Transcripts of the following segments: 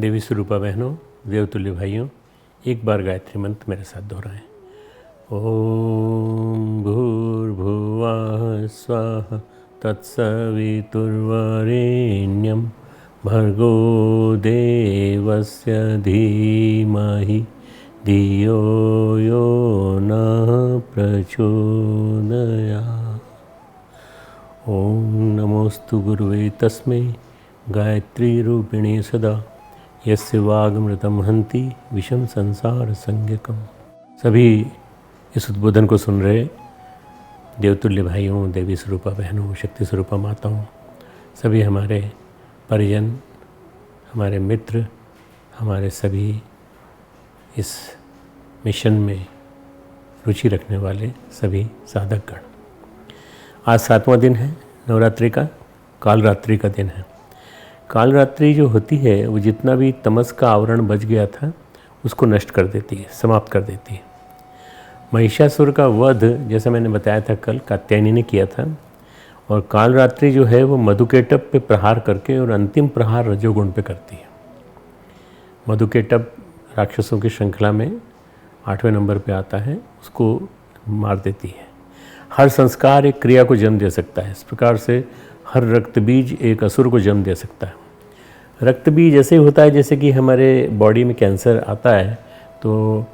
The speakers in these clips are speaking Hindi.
देवी स्वरूपा बहनों, देवतुल्य भाइयों, एक बार गायत्री मंत्र मेरे साथ दोहराएं। ओम भूर्भुवः स्वः तत्सवितुर्वरेण्यं भर्गो देवस्य धीमहि धियो यो नः प्रचोदयात्। ओम नमोस्तु गुरुवे तस्मै गायत्री रूपिणे सदा यस्य वागमृतं हन्ति विषम संसार संज्ञकम्। सभी इस उद्बोधन को सुन रहे देवतुल्य भाइयों, देवी स्वरूपा बहनों, शक्ति स्वरूपा माताओं, सभी हमारे परिजन, हमारे मित्र, हमारे सभी इस मिशन में रुचि रखने वाले सभी साधकगण। आज 7वां दिन है नवरात्रि का, काल रात्रि का दिन है। काल रात्रि जो होती है वो जितना भी तमस का आवरण बच गया था उसको नष्ट कर देती है, समाप्त कर देती है। महिषासुर का वध जैसा मैंने बताया था कल, कात्यायनी ने किया था। और काल रात्रि जो है वो मधुकेटभ पे प्रहार करके और अंतिम प्रहार रजोगुण पे करती है। मधुकेटभ राक्षसों की श्रृंखला में 8वें नंबर पे आता है, उसको मार देती है। हर संस्कार एक क्रिया को जन्म दे सकता है। इस प्रकार से हर रक्त बीज एक असुर को जन्म दे सकता है। रक्त बीज ऐसे होता है जैसे कि हमारे बॉडी में कैंसर आता है तो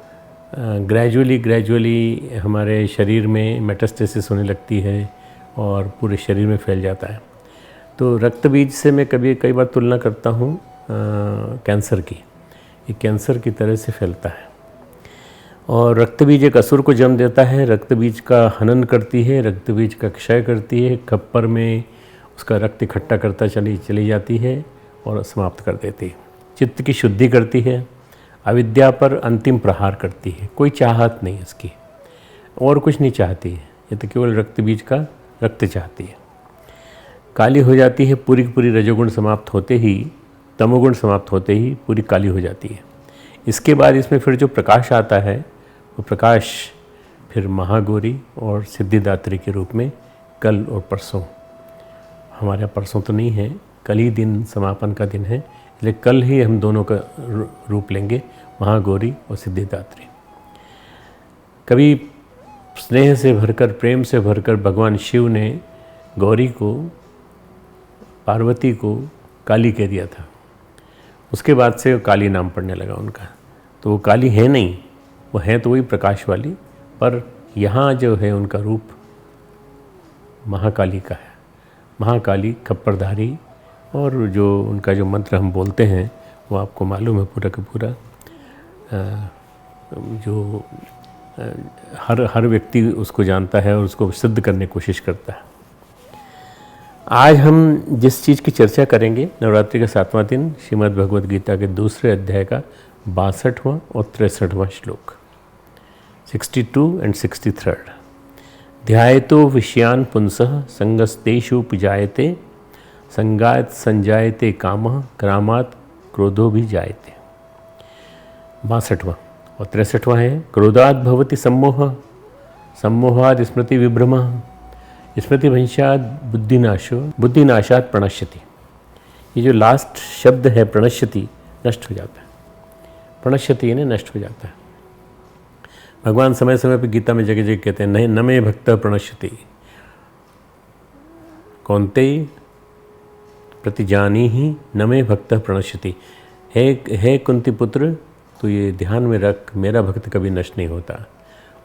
ग्रेजुअली हमारे शरीर में मेटास्टेसिस होने लगती है और पूरे शरीर में फैल जाता है। तो रक्त बीज से मैं कई बार तुलना करता हूँ कैंसर की। ये कैंसर की तरह से फैलता है और रक्त बीज एक असुर को जन्म देता है। रक्त बीज का हनन करती है, रक्त बीज का क्षय करती है, खप्पर में उसका रक्त इकट्ठा करता चली जाती है और समाप्त कर देती है। चित्त की शुद्धि करती है, अविद्या पर अंतिम प्रहार करती है। कोई चाहत नहीं इसकी, और कुछ नहीं चाहती है, ये तो केवल रक्त बीज का रक्त चाहती है। काली हो जाती है पूरी की पूरी। रजोगुण समाप्त होते ही, तमोगुण समाप्त होते ही पूरी काली हो जाती है। इसके बाद इसमें फिर जो प्रकाश आता है वो प्रकाश फिर महागौरी और सिद्धिदात्री के रूप में कल और परसों, हमारे परसों तो नहीं है, कल ही दिन समापन का दिन है, इसलिए कल ही हम दोनों का रूप लेंगे, महागौरी और सिद्धिदात्री। कभी स्नेह से भरकर, प्रेम से भरकर भगवान शिव ने गौरी को, पार्वती को काली कह दिया था। उसके बाद से काली नाम पड़ने लगा उनका। तो वो काली है नहीं, वो है तो वही प्रकाश वाली, पर यहाँ जो है उनका रूप महाकाली का है। महाकाली, खप्परधारी, और जो उनका जो मंत्र हम बोलते हैं वो आपको मालूम है पूरा का पूरा। जो हर व्यक्ति उसको जानता है और उसको सिद्ध करने की कोशिश करता है। आज हम जिस चीज़ की चर्चा करेंगे, नवरात्रि का 7वां दिन, श्रीमद् भगवद गीता के दूसरे अध्याय का 62वां और 63वां श्लोक, 62 एंड 63। ध्यायतो विषयान पुंसः संगस्तेषुपजायते संगात संजायते कामः क्रामात् क्रोधो भी जायते। 62वां और 63वां है क्रोधात् भवति सम्मोह, सम्मोहात् स्मृति विभ्रमः, स्मृतिभ्रंशात् बुद्धिनाशो, बुद्धिनाशात् प्रणश्यति। ये जो लास्ट शब्द है प्रणश्यति, नष्ट हो जाता है। प्रणश्यति यानी नष्ट हो जाता है। भगवान समय समय पर गीता में जगह जगह कहते हैं नहीं न मे भक्त प्रणश्यति, कौन्तेय प्रतिजानी ही न मे भक्त प्रणश्यति। हे कुंती पुत्र, तो ये ध्यान में रख, मेरा भक्त कभी नष्ट नहीं होता।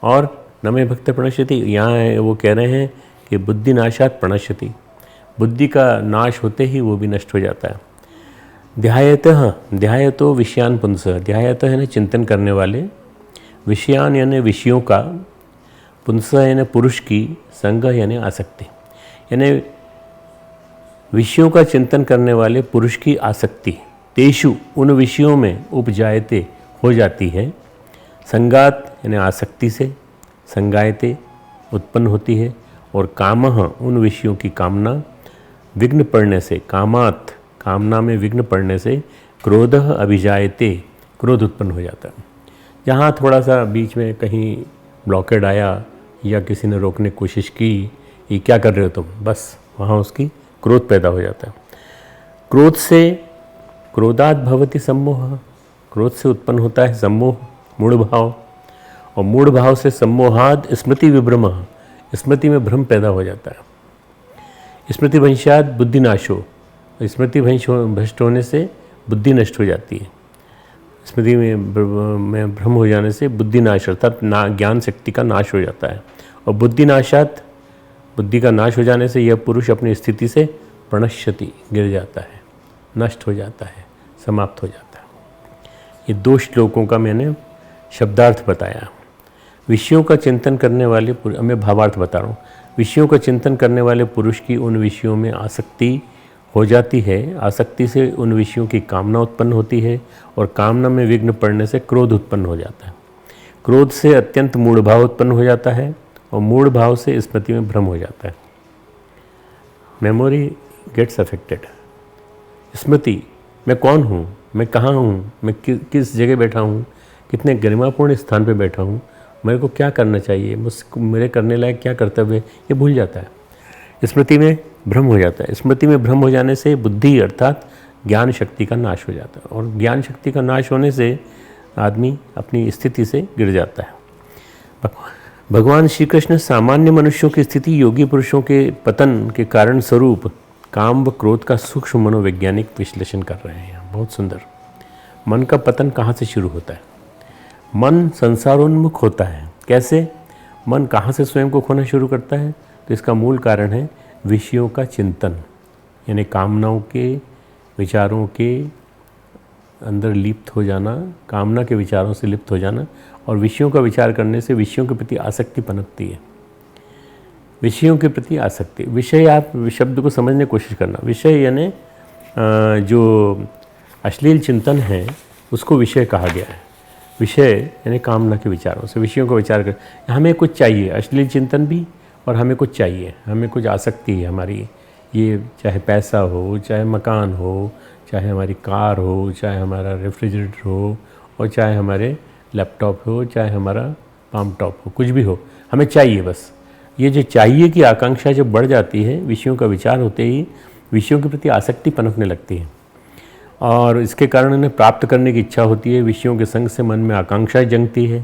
और न मे भक्त प्रणश्यति, यहाँ वो कह रहे हैं कि बुद्धि नाशात् प्रणश्यति, बुद्धि का नाश होते ही वो भी नष्ट हो जाता है। ध्यायतो विषयान पुंसः, ध्यायत है ना चिंतन करने वाले, विषयान यानी विषयों का, पुंसः यानी पुरुष की, संग यानी आसक्ति, यानी विषयों का चिंतन करने वाले पुरुष की आसक्ति, तेषु उन विषयों में, उपजायते हो जाती है, संगात यानी आसक्ति से, संगायते उत्पन्न होती है, और कामः उन विषयों की कामना, विघ्न पड़ने से, कामात कामना में विघ्न पड़ने से, क्रोधः अभिजायते क्रोध उत्पन्न हो जाता है। जहाँ थोड़ा सा बीच में कहीं ब्लॉकेड आया या किसी ने रोकने की कोशिश की, ये क्या कर रहे हो तुम, बस वहाँ उसकी क्रोध पैदा हो जाता है। क्रोध से क्रोधात भवति सम्मोह, क्रोध से उत्पन्न होता है सम्मोह, मूढ़ भाव, और मूढ़ भाव से सम्मोहाद स्मृति विभ्रम, स्मृति में भ्रम पैदा हो जाता है। स्मृति भंशात बुद्धि नाशो, स्मृति भ्रष्ट होने से बुद्धि नष्ट हो जाती है। स्मृति में भ्रम हो जाने से बुद्धि नाश अर्थात ज्ञान शक्ति का नाश हो जाता है। और बुद्धि नाशात, बुद्धि का नाश हो जाने से यह पुरुष अपनी स्थिति से प्रणश्यति, गिर जाता है, नष्ट हो जाता है, समाप्त हो जाता है। ये 2 श्लोकों का मैंने शब्दार्थ बताया। विषयों का चिंतन करने वाले, मैं भावार्थ बता रहा हूँ, विषयों का चिंतन करने वाले पुरुष की उन विषयों में आसक्ति हो जाती है। आसक्ति से उन विषयों की कामना उत्पन्न होती है, और कामना में विघ्न पड़ने से क्रोध उत्पन्न हो जाता है। क्रोध से अत्यंत मूढ़ भाव उत्पन्न हो जाता है, और मूढ़ भाव से स्मृति में भ्रम हो जाता है। Memory gets affected. स्मृति, मैं कौन हूँ, मैं कहाँ हूँ, मैं किस जगह बैठा हूँ, कितने गरिमापूर्ण स्थान पर बैठा हूँ, मेरे को क्या करना चाहिए, मेरे करने लायक क्या कर्तव्य है, ये भूल जाता है। स्मृति में भ्रम हो जाता है। स्मृति में भ्रम हो जाने से बुद्धि अर्थात ज्ञान शक्ति का नाश हो जाता है, और ज्ञान शक्ति का नाश होने से आदमी अपनी स्थिति से गिर जाता है। भगवान श्री कृष्ण सामान्य मनुष्यों की स्थिति योगी पुरुषों के पतन के कारण स्वरूप काम व क्रोध का सूक्ष्म मनोवैज्ञानिक विश्लेषण कर रहे हैं। बहुत सुंदर। मन का पतन कहाँ से शुरू होता है? मन संसारोन्मुख होता है। कैसे? मन कहाँ से स्वयं को खोना शुरू करता है? तो इसका मूल कारण है विषयों का चिंतन, यानी कामनाओं के विचारों के अंदर लिप्त हो जाना, कामना के विचारों से लिप्त हो जाना। और विषयों का विचार करने से विषयों के प्रति आसक्ति पनपती है। विषयों के प्रति आसक्ति, विषय, आप शब्द को समझने की कोशिश करना। विषय यानी जो अश्लील चिंतन है उसको विषय कहा गया है। विषय यानी कामना के विचारों से विषयों का विचार कर, हमें कुछ चाहिए, अश्लील चिंतन भी, और हमें कुछ चाहिए, हमें कुछ आसक्ति है हमारी, ये चाहे पैसा हो, चाहे मकान हो, चाहे हमारी कार हो, चाहे हमारा रेफ्रिजरेटर हो, और चाहे हमारे लैपटॉप हो, चाहे हमारा पाम टॉप हो, कुछ भी हो, हमें चाहिए बस। ये जो चाहिए की आकांक्षा जब बढ़ जाती है, विषयों का विचार होते ही विषयों के प्रति आसक्ति पनपने लगती है, और इसके कारण उन्हें प्राप्त करने की इच्छा होती है। विषयों के संग से मन में आकांक्षा जगती है,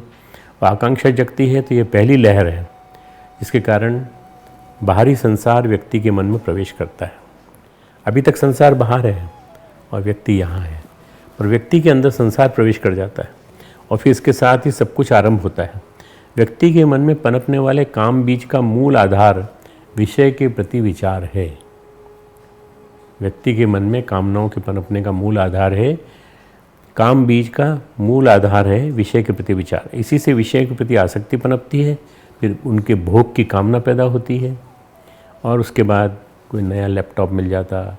और आकांक्षा जगती है तो ये पहली लहर है जिसके कारण बाहरी संसार व्यक्ति के मन में प्रवेश करता है। अभी तक संसार बाहर है और व्यक्ति यहाँ है, पर व्यक्ति के अंदर संसार प्रवेश कर जाता है, और फिर इसके साथ ही सब कुछ आरंभ होता है। व्यक्ति के मन में पनपने वाले काम बीज का मूल आधार विषय के प्रति विचार है। व्यक्ति के मन में कामनाओं के पनपने का मूल आधार है, काम बीज का मूल आधार है विषय के प्रति विचार। इसी से विषय के प्रति आसक्ति पनपती है, फिर उनके भोग की कामना पैदा होती है, और उसके बाद कोई नया लैपटॉप मिल जाता,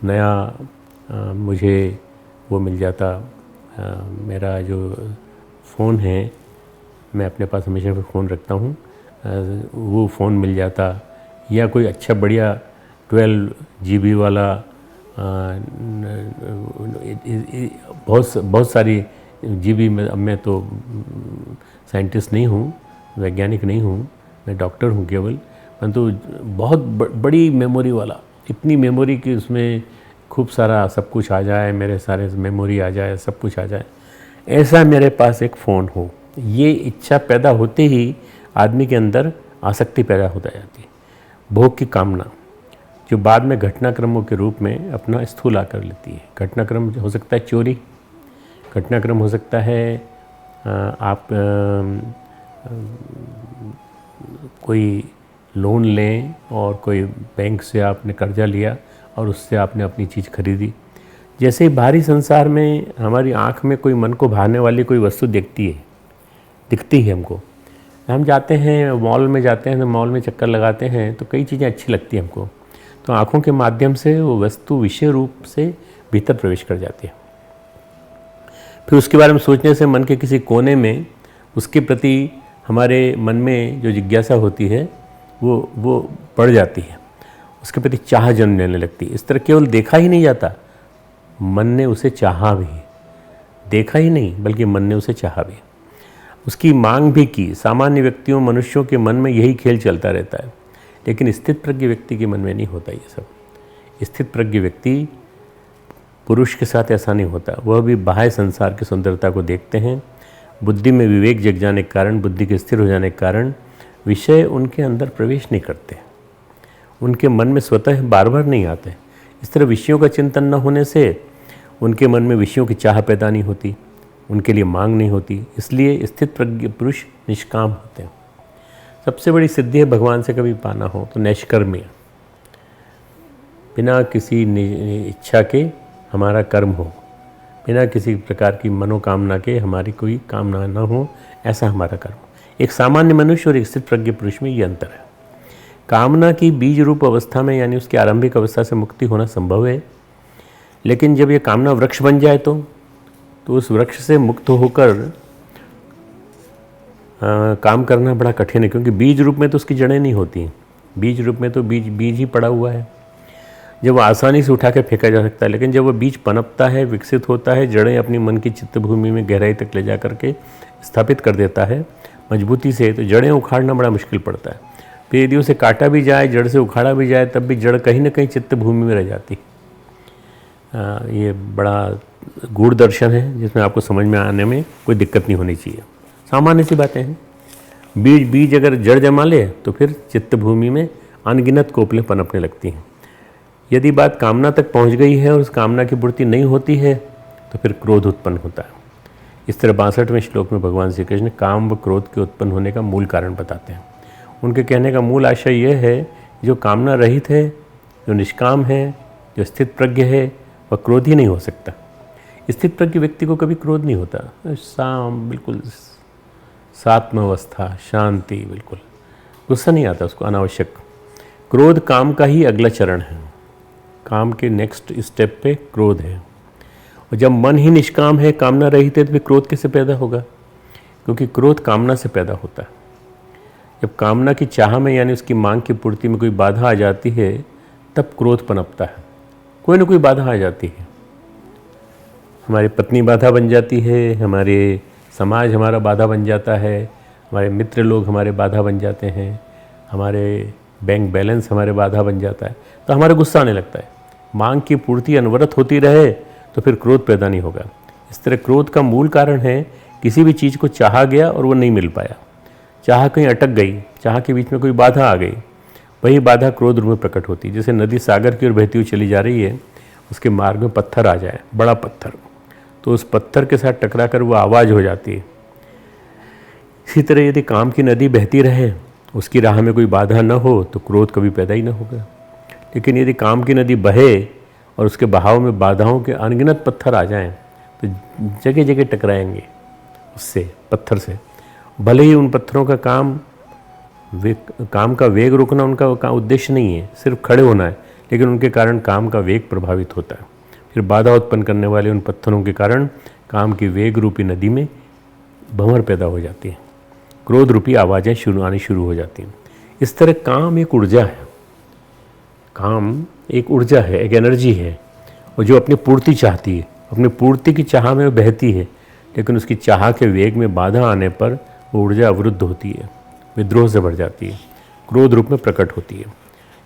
नया मुझे वो मिल जाता, मेरा जो फ़ोन है, मैं अपने पास हमेशा फ़ोन रखता हूँ, वो फ़ोन मिल जाता, या कोई अच्छा बढ़िया 12 GB वाला, बहुत सारी GB में। अब मैं तो साइंटिस्ट नहीं हूँ, वैज्ञानिक नहीं हूँ, मैं डॉक्टर हूँ केवल, परंतु बहुत बड़ी मेमोरी वाला, इतनी मेमोरी कि उसमें खूब सारा सब कुछ आ जाए, मेरे सारे मेमोरी आ जाए, सब कुछ आ जाए, ऐसा मेरे पास एक फ़ोन हो। ये इच्छा पैदा होते ही आदमी के अंदर आसक्ति पैदा होता जाती है, भोग की कामना, जो बाद में घटनाक्रमों के रूप में अपना स्थूल आकर लेती है। घटनाक्रम हो सकता है चोरी, घटनाक्रम हो सकता है आप कोई लोन लें और कोई बैंक से आपने कर्जा लिया और उससे आपने अपनी चीज़ खरीदी। जैसे ही बाहरी संसार में हमारी आँख में कोई मन को भाने वाली कोई वस्तु दिखती है हमको, हम जाते हैं मॉल में, जाते हैं तो मॉल में चक्कर लगाते हैं तो कई चीज़ें अच्छी लगती हैं हमको, तो आँखों के माध्यम से वो वस्तु विषय रूप से भीतर प्रवेश कर जाती है। फिर उसके बारे में सोचने से मन के किसी कोने में उसके प्रति हमारे मन में जो जिज्ञासा होती है वो बढ़ जाती है, उसके प्रति चाह जन्म लेने लगती है। इस तरह केवल देखा ही नहीं जाता, मन ने उसे चाहा भी, देखा ही नहीं बल्कि मन ने उसे चाहा भी, उसकी मांग भी की। सामान्य व्यक्तियों, मनुष्यों के मन में यही खेल चलता रहता है, लेकिन स्थित प्रज्ञ व्यक्ति के मन में नहीं होता ये सब। स्थित प्रज्ञ व्यक्ति पुरुष के साथ ऐसा नहीं होता। वह भी बाह्य संसार की सुंदरता को देखते हैं। बुद्धि में विवेक जग जाने के कारण, बुद्धि के स्थिर हो जाने के कारण विषय उनके अंदर प्रवेश नहीं करते, उनके मन में स्वतः बार बार नहीं आते। इस तरह विषयों का चिंतन न होने से उनके मन में विषयों की चाह पैदा नहीं होती, उनके लिए मांग नहीं होती। इसलिए स्थित प्रज्ञ पुरुष निष्काम होते हैं। सबसे बड़ी सिद्धि है भगवान से कभी पाना हो तो नैष्कर्म्य, बिना किसी इच्छा के हमारा कर्म हो, बिना किसी प्रकार की मनोकामना के हमारी कोई कामना न हो, ऐसा हमारा कर्म। एक सामान्य मनुष्य और एक स्थित प्रज्ञ पुरुष में ये अंतर है। कामना की बीज रूप अवस्था में यानी उसकी आरंभिक अवस्था से मुक्ति होना संभव है, लेकिन जब ये कामना वृक्ष बन जाए तो उस वृक्ष से मुक्त होकर काम करना बड़ा कठिन है, क्योंकि बीज रूप में तो उसकी जड़ें नहीं होती। बीज रूप में तो बीज ही पड़ा हुआ है, जब वो आसानी से उठा के फेंका जा सकता है। लेकिन जब वो बीज पनपता है, विकसित होता है, जड़ें अपनी मन की चित्त भूमि में गहराई तक ले जा करके स्थापित कर देता है मजबूती से, तो जड़ें उखाड़ना बड़ा मुश्किल पड़ता है। फिर यदि उसे काटा भी जाए, जड़ से उखाड़ा भी जाए, तब भी जड़ कहीं ना कहीं चित्त भूमि में रह जाती। ये बड़ा गूढ़ दर्शन है जिसमें आपको समझ में आने में कोई दिक्कत नहीं होनी चाहिए। सामान्य सी बातें हैं। बीज अगर जड़ जमा ले तो फिर चित्त भूमि में अनगिनत कोपलें पनपने लगती हैं। यदि बात कामना तक पहुंच गई है और उस कामना की पूर्ति नहीं होती है तो फिर क्रोध उत्पन्न होता है। इस तरह 62वें श्लोक में भगवान श्री कृष्ण काम व क्रोध के उत्पन्न होने का मूल कारण बताते हैं। उनके कहने का मूल आशय यह है, जो कामना रहित है, जो निष्काम है, जो स्थित प्रज्ञ है, वह क्रोध ही नहीं हो सकता। स्थित प्रज्ञ व्यक्ति को कभी क्रोध नहीं होता, बिल्कुल सात्म अवस्था, शांति, बिल्कुल गुस्सा नहीं आता उसको अनावश्यक। क्रोध काम का ही अगला चरण है, काम के नेक्स्ट स्टेप पे क्रोध है। और जब मन ही निष्काम है, कामना रहित है, तो फिर क्रोध कैसे पैदा होगा? क्योंकि क्रोध कामना से पैदा होता है। जब कामना की चाह में यानी उसकी मांग की पूर्ति में कोई बाधा आ जाती है, तब क्रोध पनपता है। कोई ना कोई बाधा आ जाती है, हमारी पत्नी बाधा बन जाती है, हमारे समाज हमारा बाधा बन जाता है, हमारे मित्र लोग हमारे बाधा बन जाते हैं, हमारे बैंक बैलेंस हमारे बाधा बन जाता है, तो हमारा गुस्सा आने लगता है। मांग की पूर्ति अनवरत होती रहे तो फिर क्रोध पैदा नहीं होगा। इस तरह क्रोध का मूल कारण है किसी भी चीज़ को चाहा गया और वो नहीं मिल पाया, चाह कहीं अटक गई, चाह के बीच में कोई बाधा आ गई, वही बाधा क्रोध रूप में प्रकट होती है। जैसे नदी सागर की ओर बहती हुई चली जा रही है, उसके मार्ग में पत्थर आ जाए, बड़ा पत्थर, तो उस पत्थर के साथ टकरा कर वो आवाज़ हो जाती है। इसी तरह यदि काम की नदी बहती रहे, उसकी राह में कोई बाधा न हो, तो क्रोध कभी पैदा ही न होगा। लेकिन यदि काम की नदी बहे और उसके बहाव में बाधाओं के अनगिनत पत्थर आ जाएं, तो जगह जगह टकराएंगे उससे, पत्थर से। भले ही उन पत्थरों का काम का वेग रोकना उनका उद्देश्य नहीं है, सिर्फ खड़े होना है, लेकिन उनके कारण काम का वेग प्रभावित होता है। फिर बाधा उत्पन्न करने वाले उन पत्थरों के कारण काम की वेग रूपी नदी में भंवर पैदा हो जाती है, क्रोध रूपी आवाज़ें आनी शुरू हो जाती हैं। इस तरह काम एक ऊर्जा है, काम एक ऊर्जा है, एक एनर्जी है, और जो अपनी पूर्ति चाहती है, अपनी पूर्ति की चाह में बहती है, लेकिन उसकी चाह के वेग में बाधा आने पर वो ऊर्जा अवरुद्ध होती है, विद्रोह से बढ़ जाती है, क्रोध रूप में प्रकट होती है।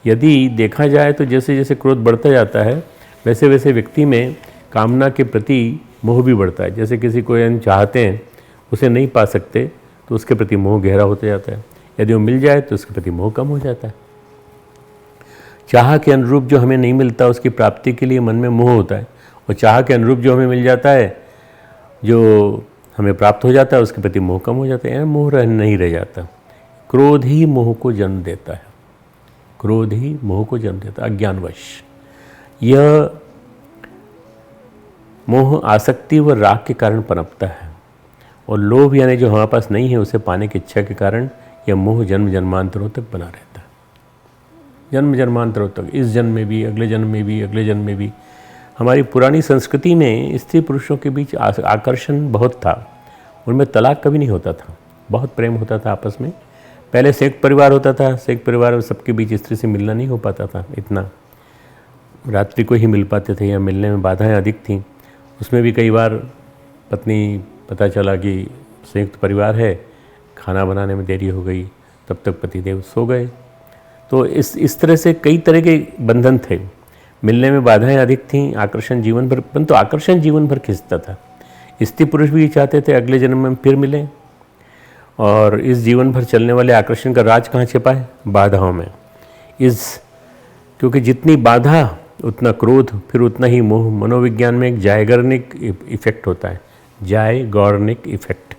यदि देखा जाए तो जैसे जैसे क्रोध बढ़ता जाता है, वैसे वैसे व्यक्ति में कामना के प्रति मोह भी बढ़ता है। जैसे किसी को हम चाहते हैं, उसे नहीं पा सकते, तो उसके प्रति मोह गहरा होता जाता है। यदि वो मिल जाए तो उसके प्रति मोह कम हो जाता है। चाह के अनुरूप जो हमें नहीं मिलता, उसकी प्राप्ति के लिए मन में मोह होता है, और चाह के अनुरूप जो हमें मिल जाता है, जो हमें प्राप्त हो जाता है, उसके प्रति मोह कम हो जाता है, मोह नहीं रह जाता। क्रोध ही मोह को जन्म देता है, क्रोध ही मोह को जन्म देता है, अज्ञानवश। यह मोह आसक्ति व राग के कारण पनपता है, और लोभ यानी जो हमारे पास नहीं है उसे पाने की इच्छा के कारण यह मोह जन्म जन्मांतरों तक बना रहता है, जन्म जन्मांतरों तक, इस जन्म में भी, अगले जन्म में भी, अगले जन्म में भी। हमारी पुरानी संस्कृति में स्त्री पुरुषों के बीच आकर्षण बहुत था, उनमें तलाक कभी नहीं होता था, बहुत प्रेम होता था आपस में। पहले संयुक्त परिवार होता था, संयुक्त परिवार में सबके बीच स्त्री से मिलना नहीं हो पाता था, इतना रात्रि को ही मिल पाते थे, या मिलने में बाधाएं अधिक थीं। उसमें भी कई बार पत्नी, पता चला कि संयुक्त परिवार है, खाना बनाने में देरी हो गई, तब तक पतिदेव सो गए। तो इस तरह से कई तरह के बंधन थे। मिलने में बाधाएं अधिक थीं, आकर्षण जीवन भर, परंतु आकर्षण जीवन भर खींचता था। स्त्री पुरुष भी चाहते थे अगले जन्म में फिर मिलें, और इस जीवन भर चलने वाले आकर्षण का राज कहाँ छिपा है? बाधाओं में। क्योंकि जितनी बाधा उतना क्रोध, फिर उतना ही मोह। मनोविज्ञान में एक जायगर्निक इफेक्ट होता है, जायगॉर्निक इफेक्ट,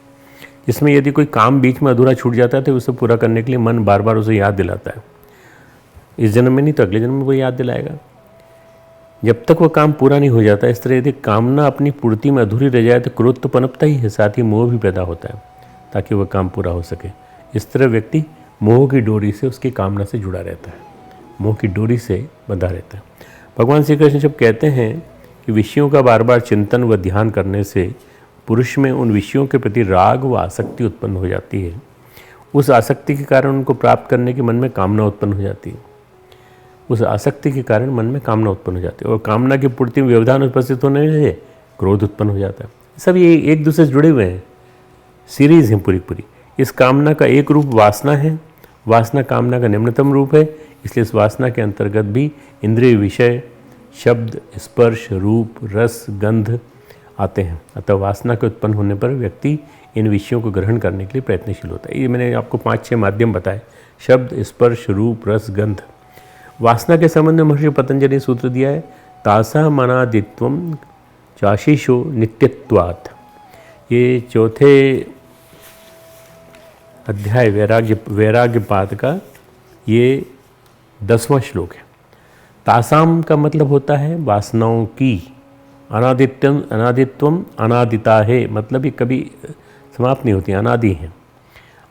जिसमें यदि कोई काम बीच में अधूरा छूट जाता है तो उसे पूरा करने के लिए मन बार बार उसे याद दिलाता है। इस जन्म में नहीं तो अगले जन्म में वो याद दिलाएगा, जब तक वो काम पूरा नहीं हो जाता। इस तरह यदि कामना अपनी पूर्ति में अधूरी रह जाए तो क्रोध तो पनपता ही है, साथ ही मोह भी पैदा होता है ताकि वह काम पूरा हो सके। इस तरह व्यक्ति मोह की डोरी से, उसकी कामना से जुड़ा रहता है, मोह की डोरी से बंधा रहता है। भगवान श्री कृष्ण जब कहते हैं कि विषयों का बार बार चिंतन व ध्यान करने से पुरुष में उन विषयों के प्रति राग व आसक्ति उत्पन्न हो जाती है, उस आसक्ति के कारण उनको प्राप्त करने के मन में कामना उत्पन्न हो जाती है, उस आसक्ति के कारण मन में कामना उत्पन्न हो जाती है, और कामना की पूर्ति में व्यवधान उपस्थित होने से क्रोध उत्पन्न हो जाता है। सब ये एक दूसरे से जुड़े हुए हैं, सीरीज है पूरी पूरी। इस कामना का एक रूप वासना है, वासना कामना का निम्नतम रूप है, इसलिए इस वासना के अंतर्गत भी इंद्रिय विषय, शब्द, स्पर्श, रूप, रस, गंध आते हैं। अतः वासना के उत्पन्न होने पर व्यक्ति इन विषयों को ग्रहण करने के लिए प्रयत्नशील होता है। ये मैंने आपको 5-6 माध्यम बताए, शब्द, स्पर्श, रूप, रस, गंध। वासना के संबंध में महर्षि पतंजलि ने सूत्र दिया है, तासा मनादित्वम चाशीषो नित्यत्वात्। ये चौथे अध्याय वैराग्यपाद का ये 10वां श्लोक है। तासाम का मतलब होता है वासनाओं की, अनादित्वम अनादिता है, मतलब ये कभी समाप्त नहीं होती, अनादि है।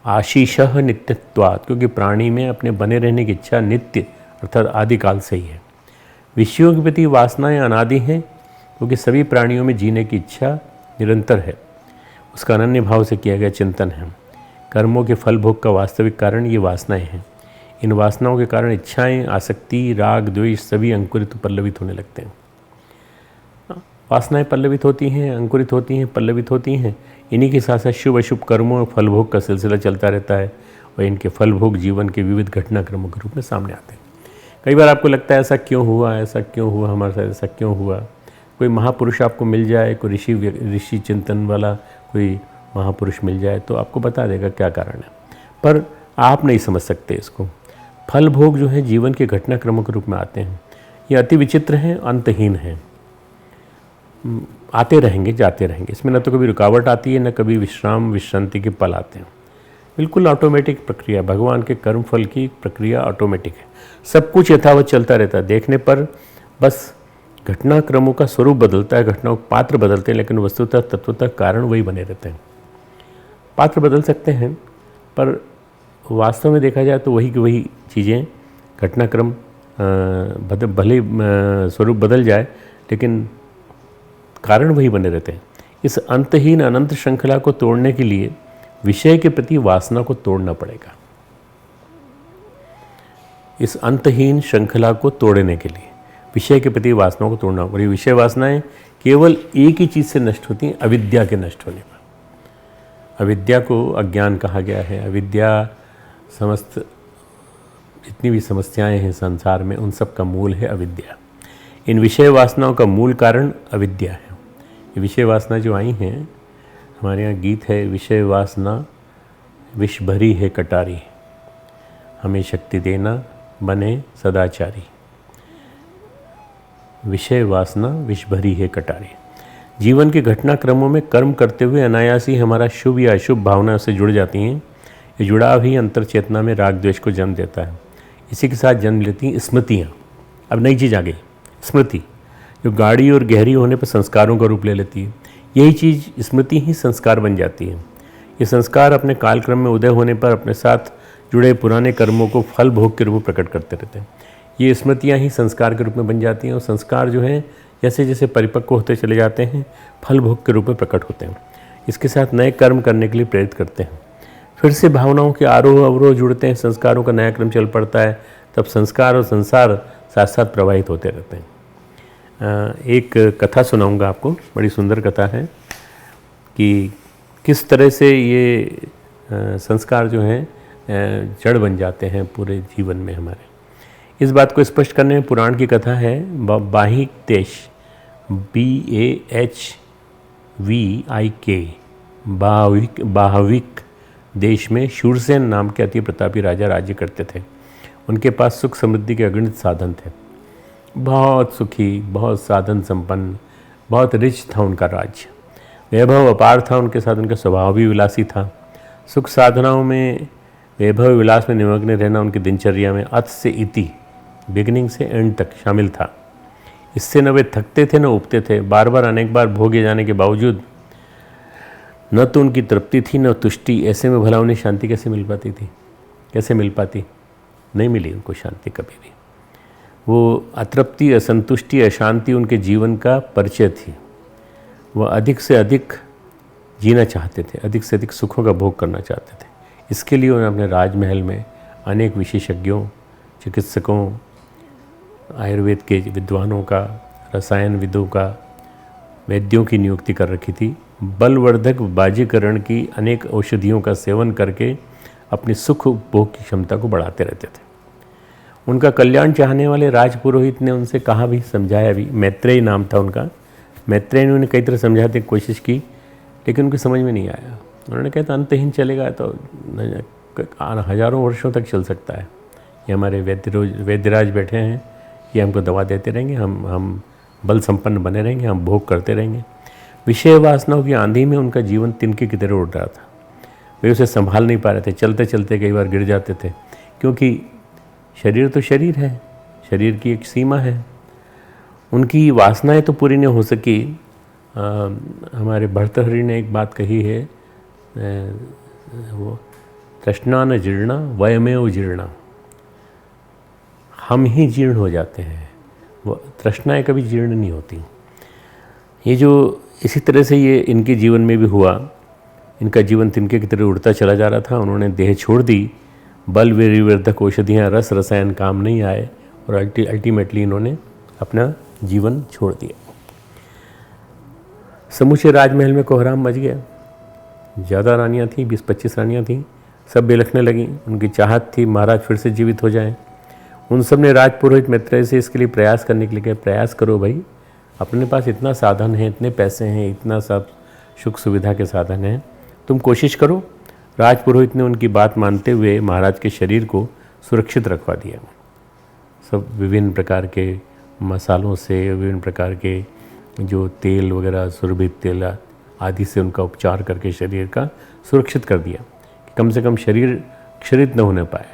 आशीषः नित्यत्वात्, क्योंकि प्राणी में अपने बने रहने की इच्छा नित्य अर्थात आदिकाल से ही है। विषयों के प्रति वासनाएं अनादि हैं, क्योंकि सभी प्राणियों में जीने की इच्छा निरंतर है, उसका अनन्य भाव से किया गया चिंतन है। कर्मों के फल भोग का वास्तविक कारण ये वासनाएं हैं। इन वासनाओं के कारण इच्छाएं, आसक्ति, राग, द्वेष सभी अंकुरित पल्लवित होने लगते हैं। वासनाएं पल्लवित होती हैं, अंकुरित होती हैं, पल्लवित होती हैं। इन्हीं के साथ साथ शुभ अशुभ कर्मों और फल भोग का सिलसिला चलता रहता है, और इनके फल भोग जीवन के विविध घटनाक्रमों के रूप में सामने आते हैं। कई बार आपको लगता है ऐसा क्यों हुआ, ऐसा क्यों हुआ हमारे साथ, ऐसा क्यों हुआ। कोई महापुरुष आपको मिल जाए, कोई ऋषि चिंतन वाला कोई महापुरुष मिल जाए तो आपको बता देगा क्या कारण है, पर आप नहीं समझ सकते इसको। फल भोग जो है जीवन के घटनाक्रमों के रूप में आते हैं, ये अति विचित्र हैं, अंतहीन हैं, आते रहेंगे, जाते रहेंगे। इसमें न तो कभी रुकावट आती है, न कभी विश्रांति के पल आते हैं। बिल्कुल ऑटोमेटिक प्रक्रिया, भगवान के कर्म फल की प्रक्रिया ऑटोमेटिक है। सब कुछ यथावत चलता रहता है, देखने पर बस घटनाक्रमों का स्वरूप बदलता है, घटनाओं के पात्र बदलते हैं, लेकिन वस्तुतः तत्वतः कारण वही बने रहते हैं। पात्र बदल सकते हैं, पर वास्तव में देखा जाए तो वही की वही चीज़ें, घटनाक्रम भले स्वरूप बदल जाए लेकिन कारण वही बने रहते हैं। इस अंतहीन अनंत श्रृंखला को तोड़ने के लिए विषय के प्रति वासना को तोड़ना पड़ेगा। इस अंतहीन श्रृंखला को तोड़ने के लिए विषय के प्रति वासनाओं को तोड़ना पड़ेगा। विषय वासनाएं केवल एक ही चीज़ से नष्ट होती हैं, अविद्या के नष्ट होने पर। अविद्या को अज्ञान कहा गया है। अविद्या समस्त जितनी भी समस्याएं हैं संसार में, उन सब का मूल है अविद्या। इन विषय वासनाओं का मूल कारण अविद्या है। ये विषय वासना जो आई हैं, हमारे यहाँ गीत है, विषय वासना विष भरी है कटारी, हमें शक्ति देना बने सदाचारी। विषय वासना विष भरी है कटारी। जीवन के घटनाक्रमों में कर्म करते हुए अनायास ही हमारा शुभ या अशुभ भावना से जुड़ जाती हैं। ये जुड़ाव ही अंतर चेतना में राग द्वेष को जन्म देता है। इसी के साथ जन्म लेती हैं स्मृतियाँ। अब नई चीज़ आ गई, स्मृति, जो गाढ़ी और गहरी होने पर संस्कारों का रूप ले लेती है। यही चीज़ स्मृति ही संस्कार बन जाती है। ये संस्कार अपने कालक्रम में उदय होने पर अपने साथ जुड़े पुराने कर्मों को फल भोग के रूप में प्रकट करते रहते हैं। ये स्मृतियाँ ही संस्कार के रूप में बन जाती हैं, और संस्कार जो हैं जैसे जैसे परिपक्व होते चले जाते हैं फल भोग के रूप में प्रकट होते हैं। इसके साथ नए कर्म करने के लिए प्रेरित करते हैं। फिर से भावनाओं के आरोह अवरोह जुड़ते हैं, संस्कारों का नया क्रम चल पड़ता है। तब संस्कार और संसार साथ साथ प्रवाहित होते रहते हैं। एक कथा सुनाऊंगा आपको, बड़ी सुंदर कथा है कि किस तरह से ये संस्कार जो हैं जड़ बन जाते हैं पूरे जीवन में हमारे। इस बात को स्पष्ट करने में पुराण की कथा है। बाहिक देश, BAHVIK, बाहविक देश में शूरसेन नाम के अति प्रतापी राजा राज्य करते थे। उनके पास सुख समृद्धि के अगणित साधन थे। बहुत सुखी, बहुत साधन संपन्न, बहुत रिच था उनका राज्य। वैभव अपार था उनके साथ। उनका स्वभाव भी विलासी था। सुख साधनाओं में, वैभव विलास में निमग्न रहना उनकी दिनचर्या में अत से इति, बिगिनिंग से एंड तक शामिल था। इससे न वे थकते थे न उबते थे। बार बार अनेक बार भोगे जाने के बावजूद न तो उनकी तृप्ति थी न तुष्टि। ऐसे में भला उन्हें शांति कैसे मिल पाती थी? कैसे मिल पाती? नहीं मिली उनको शांति कभी भी। वो अतृप्ति, असंतुष्टि, अशांति उनके जीवन का परिचय थी। वह अधिक से अधिक जीना चाहते थे, अधिक से अधिक सुखों का भोग करना चाहते थे। इसके लिए उन्होंने अपने राजमहल में अनेक विशेषज्ञों, चिकित्सकों, आयुर्वेद के विद्वानों का, रसायन विदों का, वैद्यों की नियुक्ति कर रखी थी। बलवर्धक बाजीकरण की अनेक औषधियों का सेवन करके अपनी सुख उपभोग की क्षमता को बढ़ाते रहते थे। उनका कल्याण चाहने वाले राजपुरोहित ने उनसे कहा भी, समझाया भी। मैत्रेय नाम था उनका। मैत्रेय ने उन्हें कई तरह समझाने की कोशिश की, लेकिन उनकी समझ में नहीं आया। उन्होंने कहा था अंतहीन चलेगा तो हजारों वर्षों तक चल सकता है। ये हमारे वैद्यराज बैठे हैं, ये हमको दवा देते रहेंगे, हम बल संपन्न बने रहेंगे, हम भोग करते रहेंगे। विषय वासनाओं की आंधी में उनका जीवन तिनके की तरह उड़ रहा था। वे उसे संभाल नहीं पा रहे थे। चलते चलते कई बार गिर जाते थे, क्योंकि शरीर तो शरीर है, शरीर की एक सीमा है। उनकी वासनाएं तो पूरी नहीं हो सकी। हमारे भर्तृहरि ने एक बात कही है, वो तृष्णा न जीर्णा वयमेव जीर्णा। हम ही जीर्ण हो जाते हैं, वो तृष्णाएं कभी जीर्ण नहीं होती। ये जो इसी तरह से ये इनके जीवन में भी हुआ। इनका जीवन तिनके की तरह उड़ता चला जा रहा था। उन्होंने देह छोड़ दी। बल विवर्धक औषधियाँ, रस रसायन काम नहीं आए और अल्टीमेटली इन्होंने अपना जीवन छोड़ दिया। समूचे राजमहल में कोहराम मच गया। ज़्यादा रानियाँ थीं, 20-25 रानियाँ थीं। सब बिलखने लगीं। उनकी चाहत थी महाराज फिर से जीवित हो जाएं। उन सब ने राजपुरोहित मैत्रेय से इसके लिए प्रयास करने के लिए कहा, प्रयास करो भाई, अपने पास इतना साधन है, इतने पैसे हैं, इतना सब सुख सुविधा के साधन हैं, तुम कोशिश करो। राजपुरोहित ने उनकी बात मानते हुए महाराज के शरीर को सुरक्षित रखवा दिया। सब विभिन्न प्रकार के मसालों से, विभिन्न प्रकार के जो तेल वगैरह, सुरभित तेल आदि से उनका उपचार करके शरीर का सुरक्षित कर दिया कि कम से कम शरीर क्षरित न होने पाए,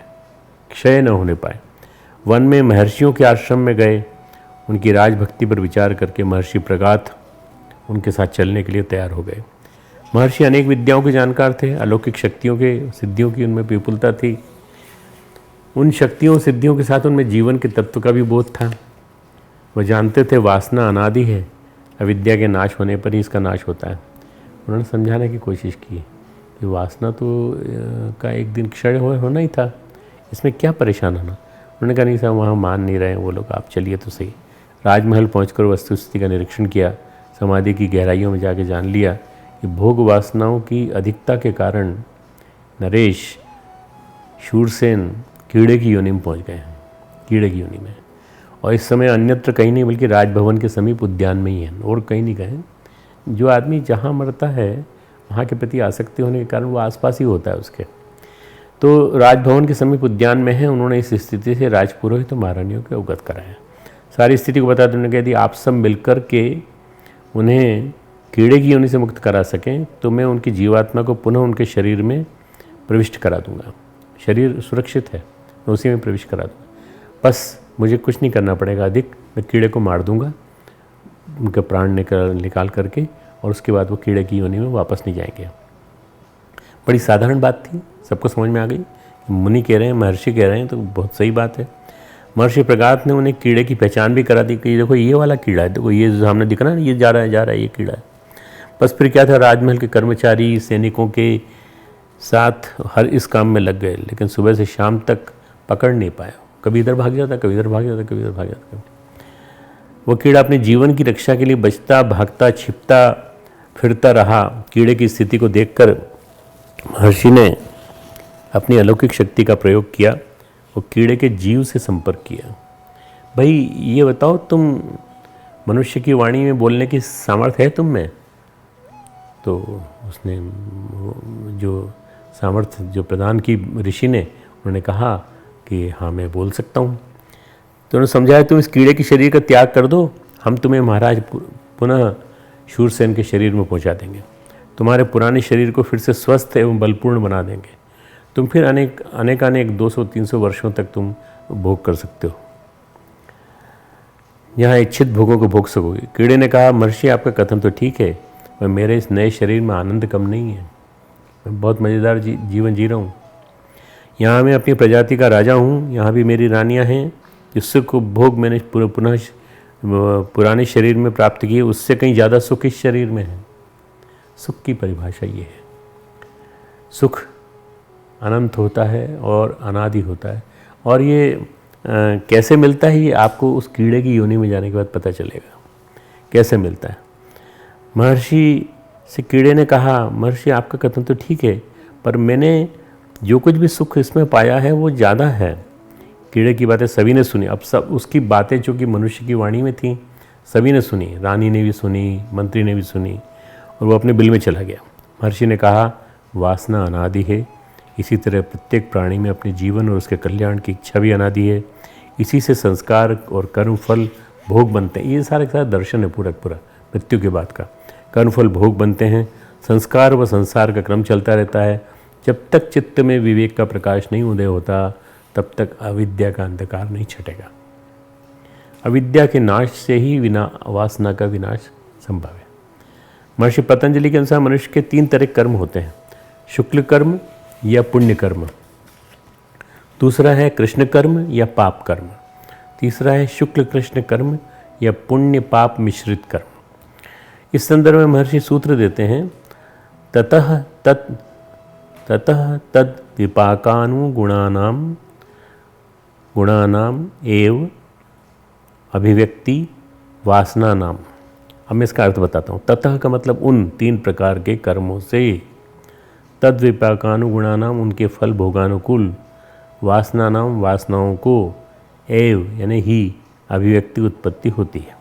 क्षय न होने पाए। वन में महर्षियों के आश्रम में गए। उनकी राजभक्ति पर विचार करके महर्षि प्रगाथ उनके साथ चलने के लिए तैयार हो गए। महर्षि अनेक विद्याओं के जानकार थे। अलौकिक शक्तियों के, सिद्धियों की उनमें विपुलता थी। उन शक्तियों सिद्धियों के साथ उनमें जीवन के तत्व का भी बोध था। वह जानते थे वासना अनादि है, अविद्या के नाश होने पर ही इसका नाश होता है। उन्होंने समझाने की कोशिश की कि वासना तो का एक दिन क्षय होना ही था, इसमें क्या परेशान होना। उन्होंने कहा नहीं साहब, वहाँ मान नहीं रहे हैं वो लोग, आप चलिए तो सही। राजमहल पहुंचकर वस्तुस्थिति का निरीक्षण किया। समाधि की गहराइयों में जाके जान लिया कि भोग वासनाओं की अधिकता के कारण नरेश शूरसेन कीड़े की योनि में पहुँच गए हैं, कीड़े की योनि में। और इस समय अन्यत्र कहीं नहीं बल्कि राजभवन के समीप उद्यान में ही है, और कहीं नहीं गए। जो आदमी जहाँ मरता है वहाँ के प्रति आसक्ति होने के कारण वो आसपास ही होता है उसके। तो राजभवन के समीप उद्यान में है। उन्होंने इस स्थिति से राजपुरोहित तो महारानियों को अवगत कराया। सारी स्थिति को बताते उन्होंने कहा यदि आप सब मिलकर के उन्हें कीड़े की योनि से मुक्त करा सकें तो मैं उनकी जीवात्मा को पुनः उनके शरीर में प्रविष्ट करा दूंगा। शरीर सुरक्षित है, मैं उसी में प्रविष्ट करा दूंगा। बस मुझे कुछ नहीं करना पड़ेगा अधिक, मैं कीड़े को मार दूंगा उनके प्राण निकाल करके, और उसके बाद वो कीड़े की योनि में वापस नहीं जाएंगे। बड़ी साधारण बात थी, सबको समझ में आ गई। मुनि कह रहे हैं, महर्षि कह रहे हैं, तो बहुत सही बात है। महर्षि प्रगाथ ने उन्हें कीड़े की पहचान भी करा दी कि देखो ये वाला कीड़ा है, देखो ये सामने दिख रहा है, ये जा रहा है, ये कीड़ा है। बस फिर क्या था, राजमहल के कर्मचारी सैनिकों के साथ हर इस काम में लग गए, लेकिन सुबह से शाम तक पकड़ नहीं पाया। कभी इधर भाग जाता, कभी इधर भाग जाता, कभी इधर भाग जाता। वो कीड़ा अपने जीवन की रक्षा के लिए बचता, भागता, छिपता फिरता रहा। कीड़े की स्थिति को देखकर महर्षि ने अपनी अलौकिक शक्ति का प्रयोग किया वो कीड़े के जीव से संपर्क किया। भाई ये बताओ, तुम मनुष्य की वाणी में बोलने की सामर्थ्य है तुम में? तो उसने जो सामर्थ्य जो प्रदान की ऋषि ने, उन्होंने कहा कि हाँ मैं बोल सकता हूँ। तो उन्होंने समझाया तुम इस कीड़े के शरीर का त्याग कर दो, हम तुम्हें महाराज पुनः शूरसेन के शरीर में पहुँचा देंगे, तुम्हारे पुराने शरीर को फिर से स्वस्थ एवं बलपूर्ण बना देंगे, तुम फिर अनेक 200-300 वर्षों तक तुम भोग कर सकते हो, यहाँ इच्छित भोगों को भोग सकोगे। कीड़े ने कहा महर्षि आपका कथन तो ठीक है, पर मेरे इस नए शरीर में आनंद कम नहीं है, मैं बहुत मज़ेदार जीवन जी रहा हूँ। यहाँ मैं अपनी प्रजाति का राजा हूँ, यहाँ भी मेरी रानियाँ हैं। जिस सुख भोग मैंने पुनः पुराने शरीर में प्राप्त किए, उससे कहीं ज़्यादा सुख इस शरीर में है। सुख की परिभाषा ये है, सुख अनंत होता है और अनादि होता है, और ये कैसे मिलता है ये आपको उस कीड़े की योनि में जाने के बाद पता चलेगा कैसे मिलता है। महर्षि से कीड़े ने कहा महर्षि आपका कथन तो ठीक है, पर मैंने जो कुछ भी सुख इसमें पाया है वो ज़्यादा है। कीड़े की बातें सभी ने सुनी, अब सब उसकी बातें जो कि मनुष्य की वाणी में थी सभी ने सुनी, रानी ने भी सुनी, मंत्री ने भी सुनी, और वो अपने बिल में चला गया। महर्षि ने कहा वासना अनादि है, इसी तरह प्रत्येक प्राणी में अपने जीवन और उसके कल्याण की इच्छा भी अनादि है, इसी से संस्कार और कर्मफल भोग बनते हैं। ये सारे का दर्शन है पूरा मृत्यु के बाद का। कर्मफल भोग बनते हैं, संस्कार व संसार का क्रम चलता रहता है। जब तक चित्त में विवेक का प्रकाश नहीं उदय होता तब तक अविद्या का अंधकार नहीं छटेगा। अविद्या के नाश से ही वासना का विनाश संभव है। महर्षि पतंजलि के अनुसार मनुष्य के 3 तरह कर्म होते हैं, शुक्ल कर्म या पुण्य कर्म, दूसरा है कृष्ण कर्म या पाप कर्म, तीसरा है शुक्ल कृष्ण कर्म या पुण्य पाप मिश्रित कर्म। इस संदर्भ में महर्षि सूत्र देते हैं ततः तद गुणानाम एव अभिव्यक्ति वासना नाम। अब मैं इसका अर्थ बताता हूँ। ततः का मतलब उन 3 प्रकार के कर्मों से, तद विपाकानुगुणानाम उनके फल भोगानुकूल, वासना नाम वासनाओं को, एव यानी ही अभिव्यक्ति उत्पत्ति होती है।